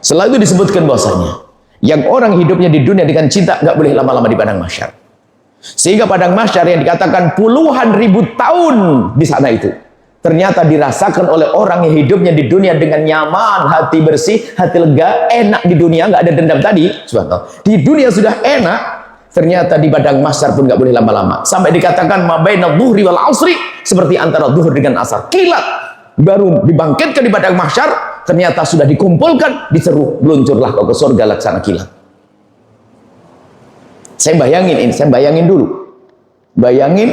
Setelah itu disebutkan bahwasanya yang orang hidupnya di dunia dengan cinta nggak boleh lama-lama di padang mahsyar. Sehingga padang mahsyar yang dikatakan puluhan ribu tahun di sana itu ternyata dirasakan oleh orang yang hidupnya di dunia dengan nyaman, hati bersih, hati lega, enak di dunia, nggak ada dendam tadi. Subhanallah. Di dunia sudah enak, ternyata di padang mahsyar pun nggak boleh lama-lama. Sampai dikatakan mabaina dhuhri wal asri, seperti antara zuhur dengan asar. Kilat, baru dibangkitkan di padang mahsyar, ternyata sudah dikumpulkan, diseru, meluncurlah kau ke surga laksana kilat. Saya bayangin ini, saya bayangin dulu. Bayangin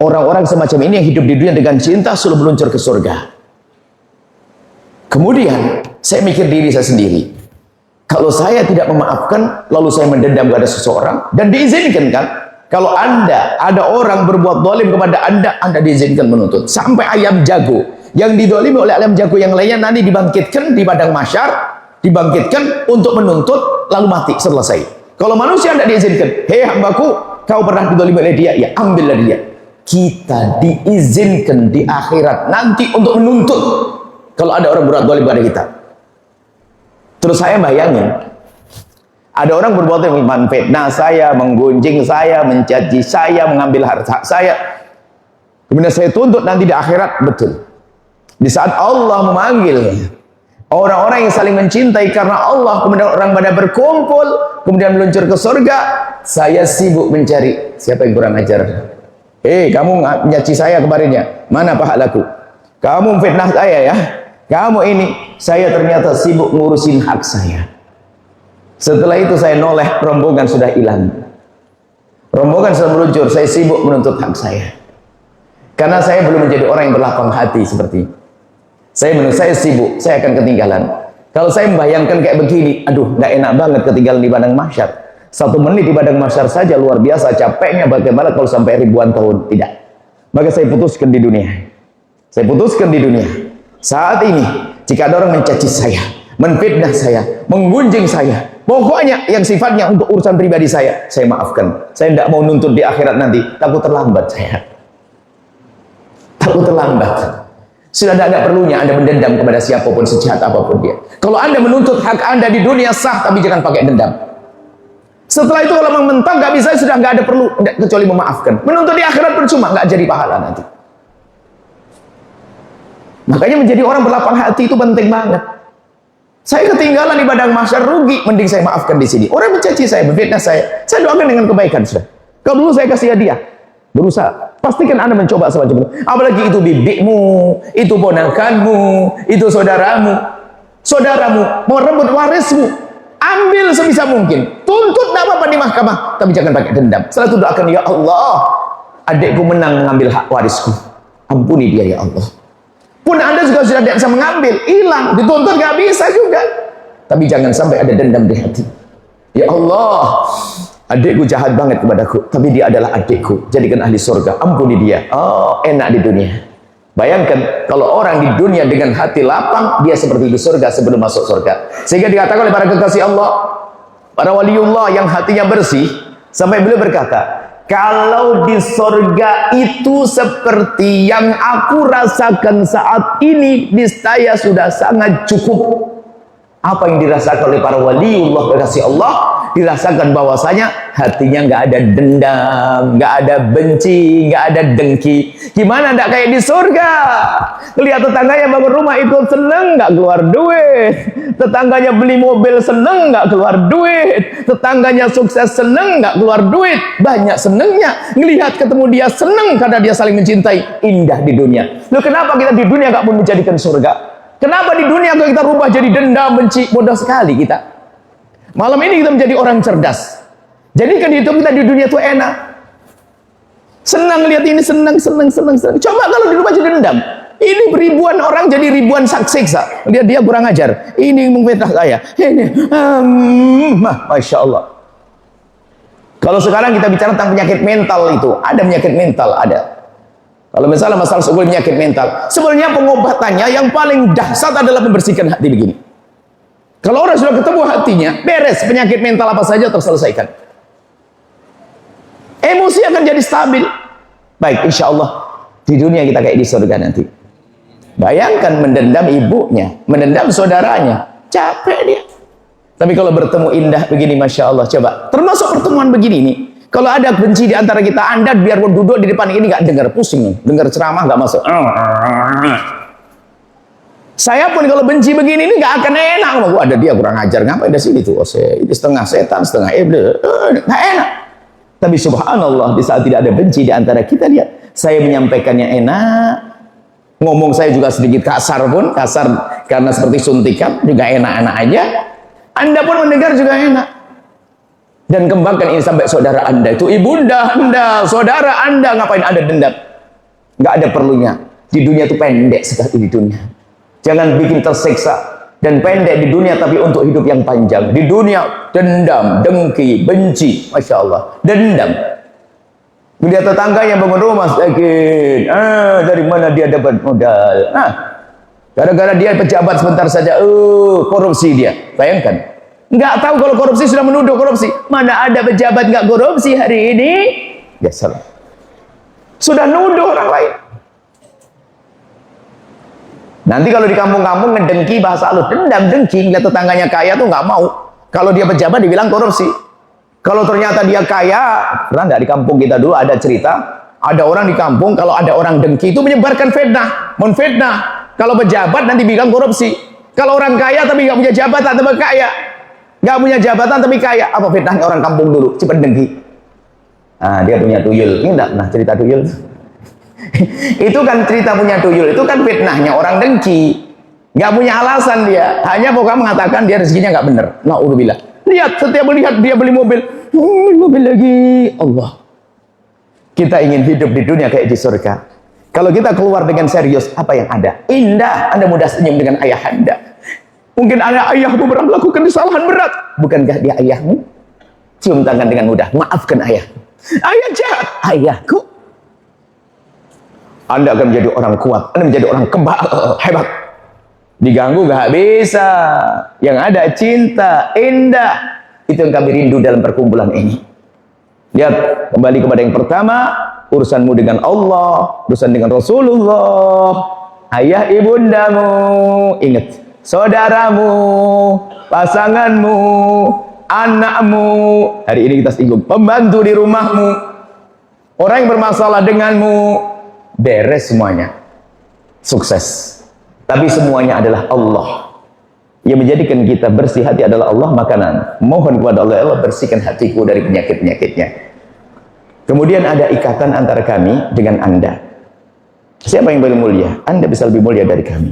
orang-orang semacam ini yang hidup di dunia dengan cinta sudah meluncur ke surga. Kemudian saya mikir diri saya sendiri. Kalau saya tidak memaafkan, lalu saya mendendam kepada seseorang, dan diizinkan kan? Kalau ada orang berbuat zalim kepada anda diizinkan menuntut. Sampai ayam jago yang didolimi oleh ayam jago yang lainnya nanti dibangkitkan di padang mahsyar, dibangkitkan untuk menuntut, lalu mati, selesai. Kalau manusia tidak diizinkan, hei hambaku, kau pernah didolimi oleh dia, ya ambillah dia. Kita diizinkan di akhirat nanti untuk menuntut kalau ada orang berbuat zalim pada kita. Terus saya bayangin, ada orang berbuat yang menfitnah saya, menggunjing saya, mencaci saya, mengambil harta saya. Kemudian saya tuntut nanti di akhirat, betul. Di saat Allah memanggil orang-orang yang saling mencintai karena Allah, kemudian orang pada berkumpul, kemudian meluncur ke surga, saya sibuk mencari siapa yang kurang ajar. Kamu mencaci saya kemarinnya, mana pahalaku? Kamu fitnah saya ya. Kamu ini, saya ternyata sibuk ngurusin hak saya. Setelah itu saya noleh, rombongan sudah hilang. Rombongan sudah meluncur, saya sibuk menuntut hak saya. Karena saya belum menjadi orang yang berlapang hati seperti ini. Saya sibuk, saya akan ketinggalan. Kalau saya membayangkan kayak begini, aduh, nggak enak banget ketinggalan di padang mahsyar. 1 menit di padang mahsyar saja luar biasa capeknya, bagaimana kalau sampai ribuan tahun? Tidak. Maka saya putuskan di dunia. Saya putuskan di dunia. Saat ini, jika ada orang mencaci saya, menfitnah saya, menggunjing saya, pokoknya yang sifatnya untuk urusan pribadi saya maafkan. Saya tidak mau nuntut di akhirat nanti, takut terlambat saya. Takut terlambat. Sudah tidak perlunya Anda mendendam kepada siapapun, sejahat apapun dia. Kalau Anda menuntut hak Anda di dunia sah, tapi jangan pakai dendam. Setelah itu kalau memang mental nggak bisa, sudah nggak ada perlu kecuali memaafkan. Menuntut di akhirat percuma, nggak jadi pahala nanti. Makanya menjadi orang berlapang hati itu penting banget. Saya ketinggalan di padang mahsyar, rugi, mending saya maafkan di sini. Orang mencaci saya, menfitnah saya doakan dengan kebaikan sudah. Kalau dulu saya kasih hadiah, berusaha. Pastikan Anda mencoba semacam itu. Apalagi itu bibikmu, itu ponakanmu, itu saudaramu mau rebut warismu, ambil sebisa mungkin. Tuntut tidak apa-apa di mahkamah, tapi jangan pakai dendam. Setelah itu doakan, ya Allah, adikku menang mengambil hak warisku. Ampuni dia ya Allah. Pun Anda juga sudah tidak bisa mengambil, hilang, dituntut nggak bisa juga. Tapi jangan sampai ada dendam di hati. Ya Allah, adikku jahat banget kepadaku, tapi dia adalah adikku, jadikan ahli surga, ampuni dia. Oh, enak di dunia. Bayangkan kalau orang di dunia dengan hati lapang, dia seperti di surga sebelum masuk surga. Sehingga dikatakan oleh para kekasih Allah, para waliullah yang hatinya bersih, sampai beliau berkata, kalau di surga itu seperti yang aku rasakan saat ini, niscaya sudah sangat cukup. Apa yang dirasakan oleh para waliullah kekasih Allah, dirasakan bahwasanya hatinya nggak ada dendam, nggak ada benci, nggak ada dengki. Gimana ndak kayak di surga? Lihat tetangganya bangun rumah ikut seneng, nggak keluar duit. Tetangganya beli mobil seneng, nggak keluar duit. Tetangganya sukses seneng, nggak keluar duit. Banyak senengnya. Ngelihat ketemu dia seneng karena dia saling mencintai. Indah di dunia. Loh, kenapa kita di dunia nggak mau menjadikan surga? Kenapa di dunia kalau kita rubah jadi dendam, benci? Mudah sekali kita. Malam ini kita menjadi orang cerdas. Jadikan hidup kita di dunia itu enak. Senang lihat ini, senang. Coba kalau dirubah jadi dendam. Ini ribuan orang jadi ribuan siksa. Lihat dia kurang ajar. Ini memfitnah saya. Ini, masya Allah. Kalau sekarang kita bicara tentang penyakit mental itu, ada penyakit mental, ada. Kalau misalnya masalah penyakit mental, sebenarnya pengobatannya yang paling dahsyat adalah membersihkan hati begini. Kalau orang sudah ketemu hatinya, beres penyakit mental apa saja terselesaikan. Emosi akan jadi stabil. Baik, insya Allah di dunia kita kayak di surga nanti. Bayangkan mendendam ibunya, mendendam saudaranya, capek dia. Tapi kalau bertemu indah begini, masya Allah, coba. Termasuk pertemuan begini nih. Kalau ada benci di antara kita, Anda biarpun duduk di depan ini nggak dengar, pusing, dengar ceramah nggak masuk. Saya pun kalau benci begini ini nggak akan enak. Wah, ada dia kurang ajar, ngapain di sini tuh? Ini setengah setan, setengah iblis, nggak enak. Tapi subhanallah, di saat tidak ada benci di antara kita, lihat, saya menyampaikannya enak. Ngomong saya juga sedikit kasar pun, kasar karena seperti suntikan, juga enak-enak aja. Anda pun mendengar juga enak. Dan kembangkan ini sampai saudara Anda itu, ibunda Anda, saudara Anda, ngapain Anda dendam? Nggak ada perlunya. Di dunia itu pendek sekali di dunia. Jangan bikin tersiksa. dan pendek di dunia, tapi untuk hidup yang panjang. Di dunia dendam, dengki, benci, masya Allah, dendam. Dia tetangga yang bangun rumah sakit, dari mana dia dapat modal? Gara-gara dia pejabat sebentar saja, korupsi dia. Bayangkan, nggak tahu kalau korupsi, sudah menuduh korupsi. Mana ada pejabat nggak korupsi hari ini? Ya salah. Sudah nuduh orang lain. Nanti kalau di kampung-kampung ngedengki, bahasa halus, dendam, dengki, ngeliat tetangganya kaya tuh nggak mau. Kalau dia pejabat dibilang korupsi. Kalau ternyata dia kaya, pernah nggak di kampung kita dulu ada cerita, ada orang di kampung, kalau ada orang dengki itu menyebarkan fitnah, menfitnah. Kalau pejabat nanti bilang korupsi. Kalau orang kaya tapi nggak punya jabatan tapi kaya, nggak punya jabatan tapi kaya, apa fitnahnya orang kampung dulu? Cepat dengki. Dia punya tuyul. Ini enggak pernah cerita tuyul. Itu kan cerita punya tuyul, itu kan fitnahnya orang dengki. Nggak punya alasan dia, hanya pokoknya mengatakan dia rezekinya nggak benar. Na'udzubillah. Lihat, setiap melihat dia beli mobil, mobil lagi. Allah. Kita ingin hidup di dunia kayak di surga. Kalau kita keluar dengan serius, apa yang ada? Indah. Anda mudah senyum dengan ayah Anda. Mungkin ayahmu pernah melakukan kesalahan berat. Bukankah dia ayahmu? Cium tangan dengan mudah. Maafkan ayah. Ayah jahat. Ayahku. Anda akan menjadi orang kuat. Anda menjadi orang kebal. Hebat. Diganggu gak bisa. Yang ada cinta, indah. Itu yang kami rindu dalam perkumpulan ini. Lihat, kembali kepada yang pertama, urusanmu dengan Allah, urusan dengan Rasulullah, ayah ibundamu, ingat, saudaramu, pasanganmu, anakmu, hari ini kita singgung, pembantu di rumahmu, orang yang bermasalah denganmu, beres semuanya, sukses. Tapi semuanya adalah Allah. Yang menjadikan kita bersih hati adalah Allah. Makanan. Mohon kepada Allah, Allah bersihkan hatiku dari penyakit-penyakitnya. Kemudian ada ikatan antara kami dengan Anda. Siapa yang paling mulia? Anda bisa lebih mulia dari kami.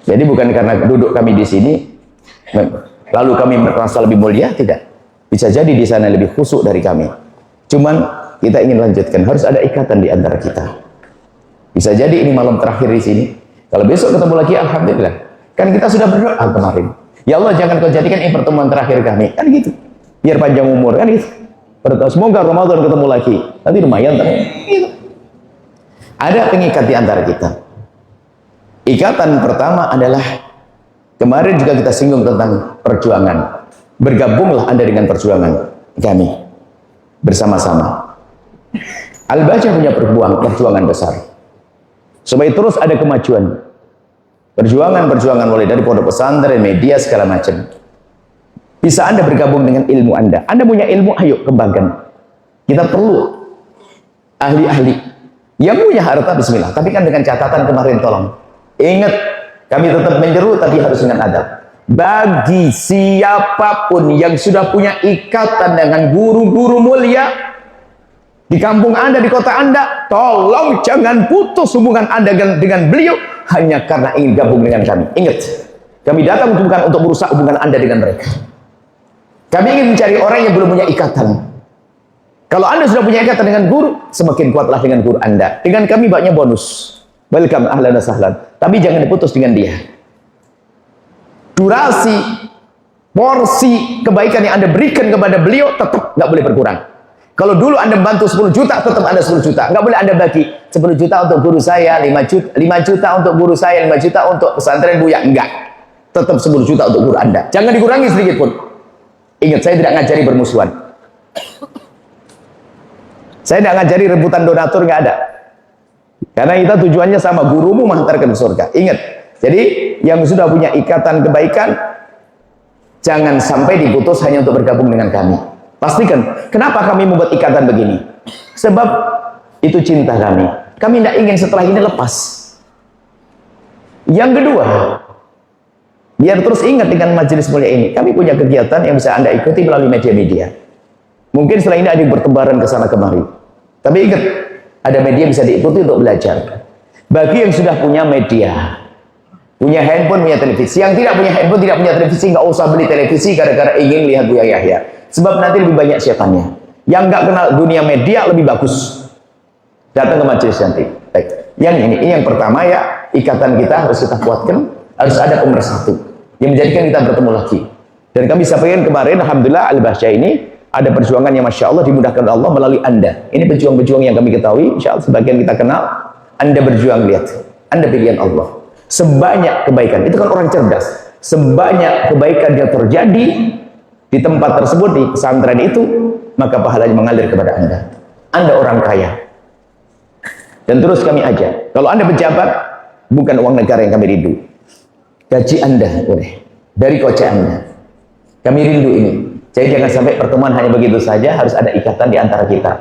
Jadi bukan karena duduk kami di sini, lalu kami merasa lebih mulia, tidak. Bisa jadi di sana lebih khusyuk dari kami. Cuman kita ingin lanjutkan, harus ada ikatan di antara kita. Bisa jadi ini malam terakhir di sini. Kalau besok ketemu lagi, alhamdulillah. Kan kita sudah berdoa kemarin. Ya Allah, jangan kau jadikan ini pertemuan terakhir kami. Kan gitu. Biar panjang umur, kan gitu. Semoga Ramadan ketemu lagi. Nanti lumayan. Gitu. Ada pengikat di antara kita. Ikatan pertama adalah, kemarin juga kita singgung tentang perjuangan. Bergabunglah Anda dengan perjuangan kami. Bersama-sama. Al-Baca punya perjuangan besar. Supaya terus ada kemajuan. Perjuangan-perjuangan mulai dari pondok pesantren, media, segala macam. Bisa Anda bergabung dengan ilmu Anda. Anda punya ilmu, ayo kembangkan. Kita perlu ahli-ahli. Yang punya harta, bismillah. Tapi kan dengan catatan kemarin, tolong. Ingat, kami tetap menyeru, tapi harus dengan adab. Bagi siapapun yang sudah punya ikatan dengan guru-guru mulia, di kampung Anda, di kota Anda, tolong jangan putus hubungan Anda dengan beliau hanya karena ingin gabung dengan kami. Ingat, kami datang bukan untuk merusak hubungan Anda dengan mereka. Kami ingin mencari orang yang belum punya ikatan. Kalau Anda sudah punya ikatan dengan guru, semakin kuatlah dengan guru Anda. Dengan kami banyak bonus. Welcome, ahlan wa sahlan. Tapi jangan diputus dengan dia. Durasi, porsi kebaikan yang Anda berikan kepada beliau tetap nggak boleh berkurang. Kalau dulu Anda bantu 10 juta, tetap Anda 10 juta. Nggak boleh Anda bagi 10 juta untuk guru saya, 5 juta untuk guru saya, 5 juta untuk pesantren Buya. Enggak. Tetap 10 juta untuk guru Anda. Jangan dikurangi sedikit pun. Ingat, saya tidak ngajari bermusuhan. Saya tidak ngajari rebutan donatur, nggak ada. Karena kita tujuannya sama, gurumu menghantarkan ke surga. Ingat. Jadi, yang sudah punya ikatan kebaikan, jangan sampai diputus hanya untuk bergabung dengan kami. Pastikan, kenapa kami membuat ikatan begini? Sebab itu cinta kami. Kami tidak ingin setelah ini lepas. Yang kedua, biar terus ingat dengan majelis mulia ini, kami punya kegiatan yang bisa Anda ikuti melalui media-media. Mungkin setelah ini ada yang bertebaran ke sana kemari. Tapi ingat, ada media bisa diikuti untuk belajar. Bagi yang sudah punya media, punya handphone, punya televisi. Yang tidak punya handphone, tidak punya televisi, nggak usah beli televisi gara-gara ingin lihat Buya Yahya. Sebab nanti lebih banyak setannya. Yang nggak kenal dunia media lebih bagus. Datang ke majelis nanti. Baik. Yang ini yang pertama ya, ikatan kita harus kita kuatkan. Harus ada pemersatu yang menjadikan kita bertemu lagi. Dan kami sampaikan kemarin, alhamdulillah Al-Bahjah ini ada perjuangan yang Masya Allah dimudahkan Allah melalui Anda. Ini pejuang-pejuang yang kami ketahui, insya Allah sebagian kita kenal. Anda berjuang, lihat, Anda pilihan Allah. Sebanyak kebaikan, itu kan orang cerdas. Sebanyak kebaikan yang terjadi di tempat tersebut, di pesantren itu, maka pahalanya mengalir kepada Anda. Anda orang kaya. Dan terus kami ajak, kalau Anda pejabat, bukan uang negara yang kami rindu. Gaji Anda boleh, dari kocek Anda. Kami rindu ini. Jadi jangan sampai pertemuan hanya begitu saja, harus ada ikatan di antara kita.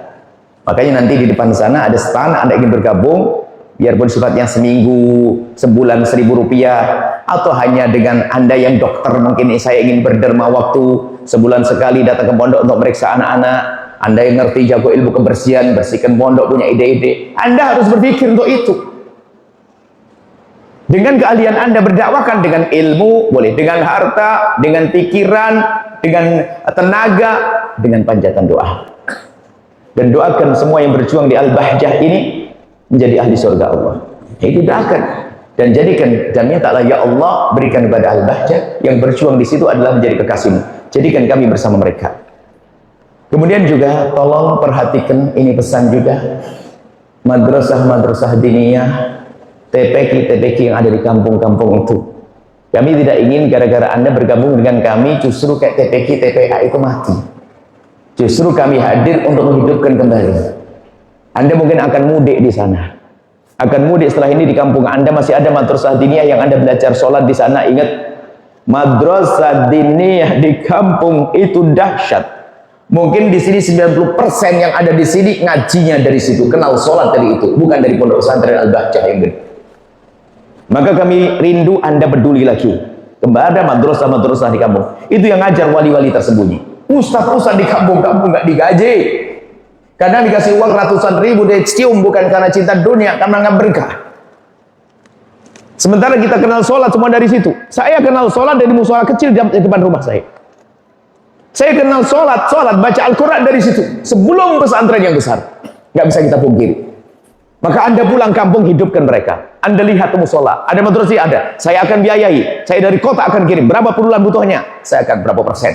Makanya nanti di depan sana ada stand, Anda ingin bergabung, biarpun sifatnya seminggu, sebulan 1.000 rupiah, atau hanya dengan Anda yang dokter, mungkin saya ingin berderma waktu, sebulan sekali datang ke pondok untuk meriksa anak-anak. Anda yang ngerti jago ilmu kebersihan, bersihkan pondok, punya ide-ide, Anda harus berpikir untuk itu. Dengan keahlian Anda berdakwakan dengan ilmu, boleh dengan harta, dengan pikiran, dengan tenaga, dengan panjatan doa. Dan doakan semua yang berjuang di Al-Bahjah ini menjadi ahli surga Allah. Itu doakan dan jadikan dan mintalah ya Allah berikan kepada Al-Bahjah yang berjuang di situ adalah menjadi kekasih-Mu. Jadikan kami bersama mereka. Kemudian juga tolong perhatikan ini pesan juga madrasah-madrasah diniyah, TPQ yang ada di kampung-kampung itu. Kami tidak ingin gara-gara Anda bergabung dengan kami justru kayak TPQ, TPA itu mati. Justru kami hadir untuk menghidupkan kembali. Anda mungkin akan mudik di sana. Akan mudik setelah ini di kampung Anda masih ada madrasah diniyah yang Anda belajar sholat di sana. Ingat, madrasah diniyah di kampung itu dahsyat. Mungkin di sini 90% yang ada di sini ngajinya dari situ, kenal sholat dari itu, bukan dari pondok pesantren Al-Bahjah yang gede. Maka kami rindu Anda peduli lagi kepada madrasah-madrasah di kampung. Itu yang ngajar wali-wali tersembunyi. Ustaz-ustaz di kampung-kampung nggak digaji. Kadang dikasih uang ratusan ribu dia cium, bukan karena cinta dunia, karena nggak berkah. Sementara kita kenal sholat semua dari situ. Saya kenal sholat dari musola kecil di depan rumah saya. Saya kenal sholat baca Al-Quran dari situ sebelum pesantren yang besar. Nggak bisa kita pungkiri. Maka Anda pulang kampung, hidupkan mereka. Anda lihat musola, ada madrasah, ada. Saya akan biayai. Saya dari kota akan kirim. Berapa perbulan butuhnya? Saya akan berapa persen.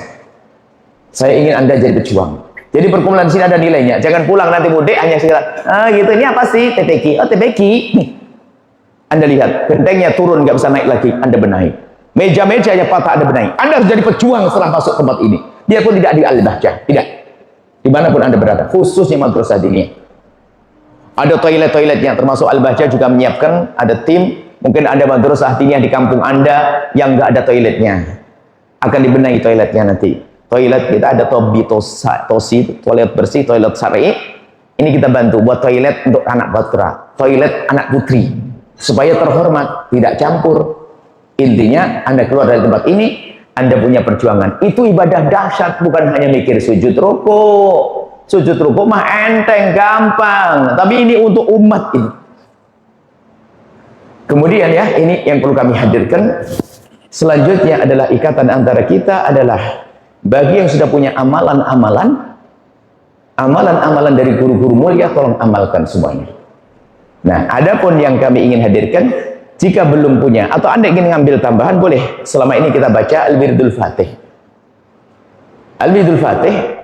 Saya ingin Anda jadi pejuang. Jadi perkumpulan di sini ada nilainya. Jangan pulang nanti mudik hanya sekitar, gitu. Ini apa sih? TPQ. Oh, TPQ. Anda lihat, gentengnya turun, nggak bisa naik lagi. Anda benahi. Meja-meja yang patah Anda benahi. Anda harus jadi pejuang setelah masuk tempat ini. Biarpun tidak di Al-Bahjah, tidak. Dimanapun Anda berada, khususnya madrasah diniyah. Ada toilet-toiletnya, termasuk Al-Bahjah juga menyiapkan, ada tim, mungkin ada madrasah diniyah di kampung Anda yang nggak ada toiletnya. Akan dibenahi toiletnya nanti. Toilet kita ada tosi, toilet bersih, toilet syar'i. Ini kita bantu buat toilet untuk anak putra, toilet anak putri, supaya terhormat, tidak campur. Intinya Anda keluar dari tempat ini, Anda punya perjuangan. Itu ibadah dahsyat, bukan hanya mikir sujud rukuk. Sujud rukuk mah enteng, gampang. Tapi ini untuk umat ini. Kemudian ya, ini yang perlu kami hadirkan. Selanjutnya adalah ikatan antara kita adalah bagi yang sudah punya amalan-amalan dari guru-guru mulia, tolong amalkan semuanya. Nah, adapun yang kami ingin hadirkan, jika belum punya atau Anda ingin ngambil tambahan, boleh. Selama ini kita baca Al-Wirdul Fatih. Al-Wirdul Fatih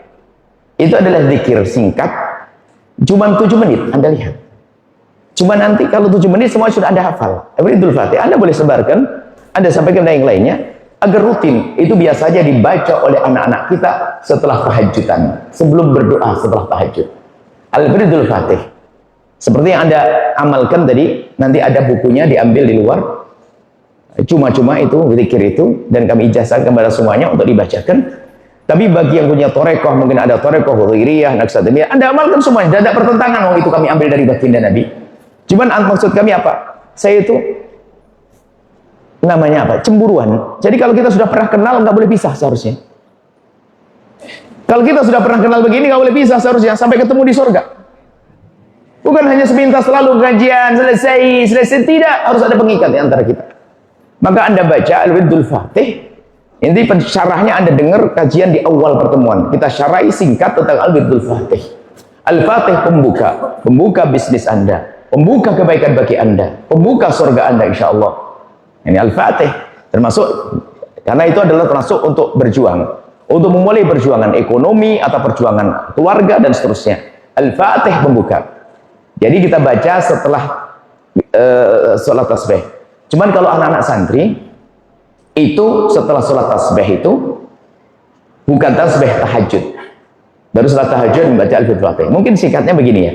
itu adalah zikir singkat, cuma 7 menit. Anda lihat, cuma nanti kalau 7 menit semua sudah Anda hafal. Al-Wirdul Fatih Anda boleh sebarkan, Anda sampaikan kepada yang lainnya agar rutin. Itu biasanya dibaca oleh anak-anak kita setelah tahajudan, sebelum berdoa setelah tahajud. Al-Wirdul Fatih seperti yang Anda amalkan tadi, nanti ada bukunya diambil di luar, cuma-cuma itu zikir itu, dan kami ijazahkan kepada semuanya untuk dibacakan. Tapi bagi yang punya torekoh, mungkin ada torekoh Huwairiyah, Naqsadiyah, Anda amalkan semuanya, tidak ada pertentangan. Itu kami ambil dari baginda Nabi. Cuman maksud kami apa? Saya itu namanya apa? Cemburuan. Jadi kalau kita sudah pernah kenal, nggak boleh pisah seharusnya. Kalau kita sudah pernah kenal begini, nggak boleh pisah seharusnya sampai ketemu di surga. Bukan hanya sepintas selalu kajian selesai, tidak, harus ada pengikat di antara kita. Maka Anda baca Al-Wirdul Fatih. Inti syarahnya Anda dengar kajian di awal pertemuan. Kita syarahi singkat tentang Al-Wirdul Fatih. Al-Fatih pembuka bisnis Anda, pembuka kebaikan bagi Anda, pembuka surga Anda insya Allah. Ini Al-Fatih termasuk, karena itu adalah termasuk untuk berjuang, untuk memulai perjuangan ekonomi atau perjuangan keluarga dan seterusnya. Al-Fatih pembuka. Jadi kita baca setelah sholat tasbih. Cuman kalau anak-anak santri itu setelah sholat tasbih itu bukan tasbih tahajud, baru sholat tahajud membaca Al-Fatih. Mungkin singkatnya begini ya,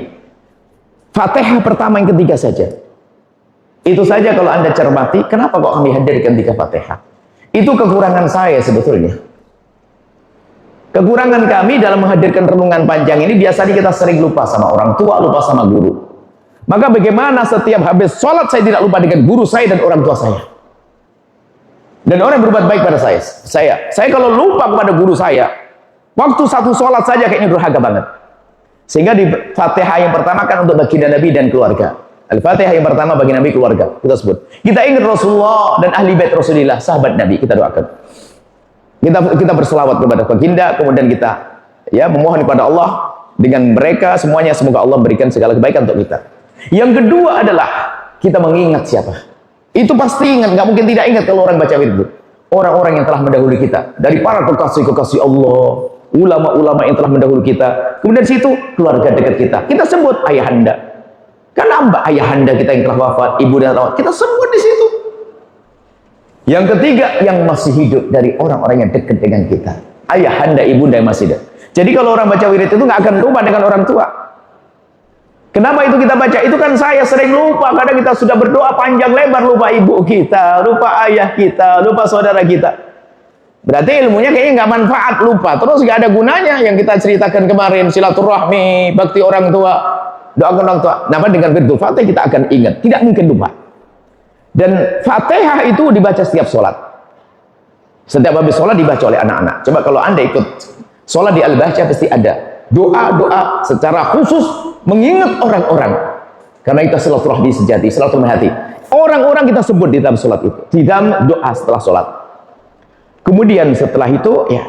Fatihah pertama yang ketiga saja. Itu saja kalau Anda cermati, kenapa kok kami hadirkan 3 Fatihah? Itu kekurangan saya sebetulnya. Kekurangan kami dalam menghadirkan renungan panjang ini, biasanya kita sering lupa sama orang tua, lupa sama guru. Maka bagaimana setiap habis sholat saya tidak lupa dengan guru saya dan orang tua saya. Dan orang yang berbuat baik pada saya. Saya kalau lupa kepada guru saya, waktu satu sholat saja kayaknya durhaka banget. Sehingga di Fatihah yang pertama kan untuk baginda Nabi dan keluarga. Al-Fatihah yang pertama bagi Nabi keluarga, kita sebut. Kita ingat Rasulullah dan ahli bait Rasulullah, sahabat Nabi, kita doakan. Kita berselawat kepada baginda, kemudian kita ya memohon kepada Allah dengan mereka semuanya, semoga Allah berikan segala kebaikan untuk kita. Yang kedua adalah kita mengingat siapa. Itu pasti ingat, nggak mungkin tidak ingat kalau orang baca wirid. Orang-orang yang telah mendahului kita, dari para kekasih-kekasih Allah, ulama-ulama yang telah mendahului kita. Kemudian situ keluarga dekat kita. Kita sebut ayahanda. Karena ayahanda kita yang telah wafat, ibu dan rawat, kita sebut di situ. Yang ketiga, yang masih hidup dari orang-orang yang dekat dengan kita. Ayahanda, ibunda yang masih hidup. Jadi kalau orang baca wirid itu nggak akan lupa dengan orang tua. Kenapa itu kita baca? Itu kan saya sering lupa. Kadang kita sudah berdoa panjang lebar, lupa ibu kita, lupa ayah kita, lupa saudara kita. Berarti ilmunya kayaknya nggak manfaat, lupa. Terus nggak ada gunanya yang kita ceritakan kemarin, silaturahmi, bakti orang tua. Doakan orang tua. Nah, dengan wiridul Fatih kita akan ingat, tidak mungkin lupa. Dan Fatihah itu dibaca setiap sholat. Setiap habis sholat dibaca oleh anak-anak. Coba kalau Anda ikut sholat di Al-Bahjah pasti ada doa-doa secara khusus mengingat orang-orang. Karena itu silaturahmi sejati, silaturahmi hati. Orang-orang kita sebut di dalam sholat itu, di dalam doa setelah sholat. Kemudian setelah itu ya,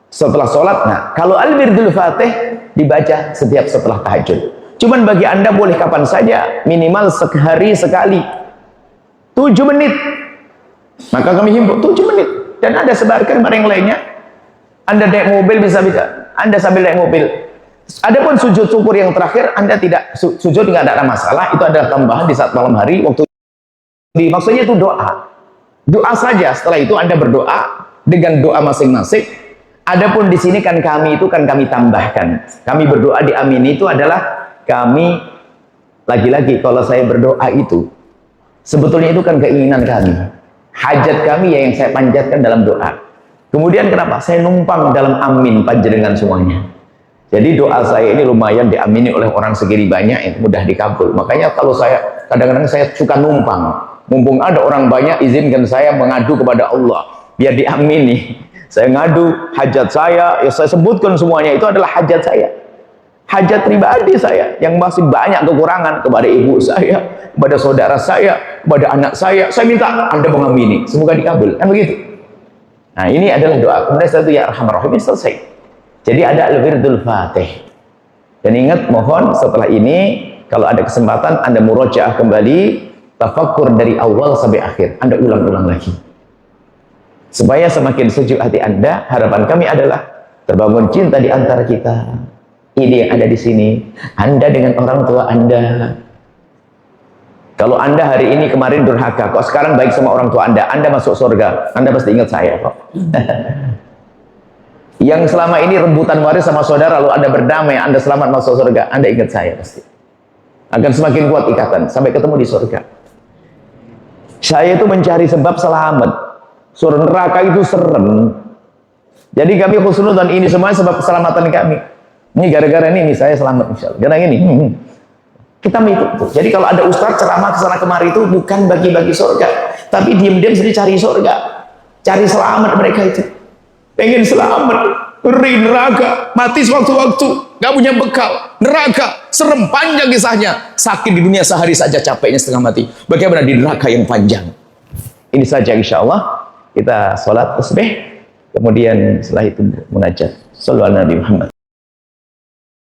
setelah sholat, nah kalau Al-Wiridul Fatih dibaca setiap setelah tahajud. Cuman bagi Anda boleh kapan saja, minimal sehari sekali 7 menit. Maka kami himbau 7 menit. Dan Anda sebarkan barang lainnya. Anda naik mobil bisa-bisa, Anda sambil naik mobil. Adapun sujud syukur yang terakhir, Anda tidak sujud, nggak ada masalah. Itu adalah tambahan di saat malam hari waktu maksudnya itu doa. Doa saja. Setelah itu Anda berdoa dengan doa masing-masing. Adapun di sini kan kami tambahkan. Kami berdoa diamini itu adalah kami, lagi-lagi kalau saya berdoa itu sebetulnya itu kan keinginan kami, hajat kami ya yang saya panjatkan dalam doa. Kemudian kenapa? Saya numpang dalam amin panjenengan semuanya. Jadi doa saya ini lumayan diamini oleh orang segini banyak, yang mudah dikabul. Makanya kalau saya kadang-kadang saya suka numpang, mumpung ada orang banyak, izinkan saya mengadu kepada Allah biar diamini. Saya ngadu hajat saya, ya saya sebutkan semuanya, itu adalah hajat saya. Hajat pribadi saya yang masih banyak kekurangan kepada ibu saya, kepada saudara saya, kepada anak saya minta Anda mengamini, semoga dikabul, kan begitu. Nah ini adalah doa. Kemudian satu ya Arhamar Rahimin, selesai. Jadi ada Al-Wiridul Fatih. Dan ingat, mohon setelah ini kalau ada kesempatan Anda murojaah kembali, tafakkur dari awal sampai akhir, Anda ulang-ulang lagi supaya semakin sejuk hati Anda. Harapan kami adalah terbangun cinta di antara kita. Ini yang ada di sini, Anda dengan orang tua Anda. Kalau Anda hari ini kemarin durhaka, kok sekarang baik sama orang tua Anda masuk surga, Anda pasti ingat saya kok. Yang selama ini rebutan waris sama saudara, lalu Anda berdamai, Anda selamat masuk surga, Anda ingat saya pasti. Akan semakin kuat ikatan, sampai ketemu di surga. Saya itu mencari sebab selamat. Surga neraka itu serem. Jadi kami khusnudzon, ini semuanya sebab keselamatan kami. Ini gara-gara ini saya selamat insyaallah. Gara ini. Kita mengikut tuh. Jadi kalau ada ustaz ceramah kesana kemari itu bukan bagi-bagi surga, tapi diam-diam sedih cari surga, cari selamat mereka itu. Pengen selamat, ngeri neraka, mati sewaktu-waktu, nggak punya bekal, neraka, serem, panjang kisahnya. Sakit di dunia sehari saja capeknya setengah mati. Bagaimana di neraka yang panjang? Ini saja insyaallah. Kita sholat tasbih, kemudian setelah itu munajat. Shallallahu alaihi Muhammad.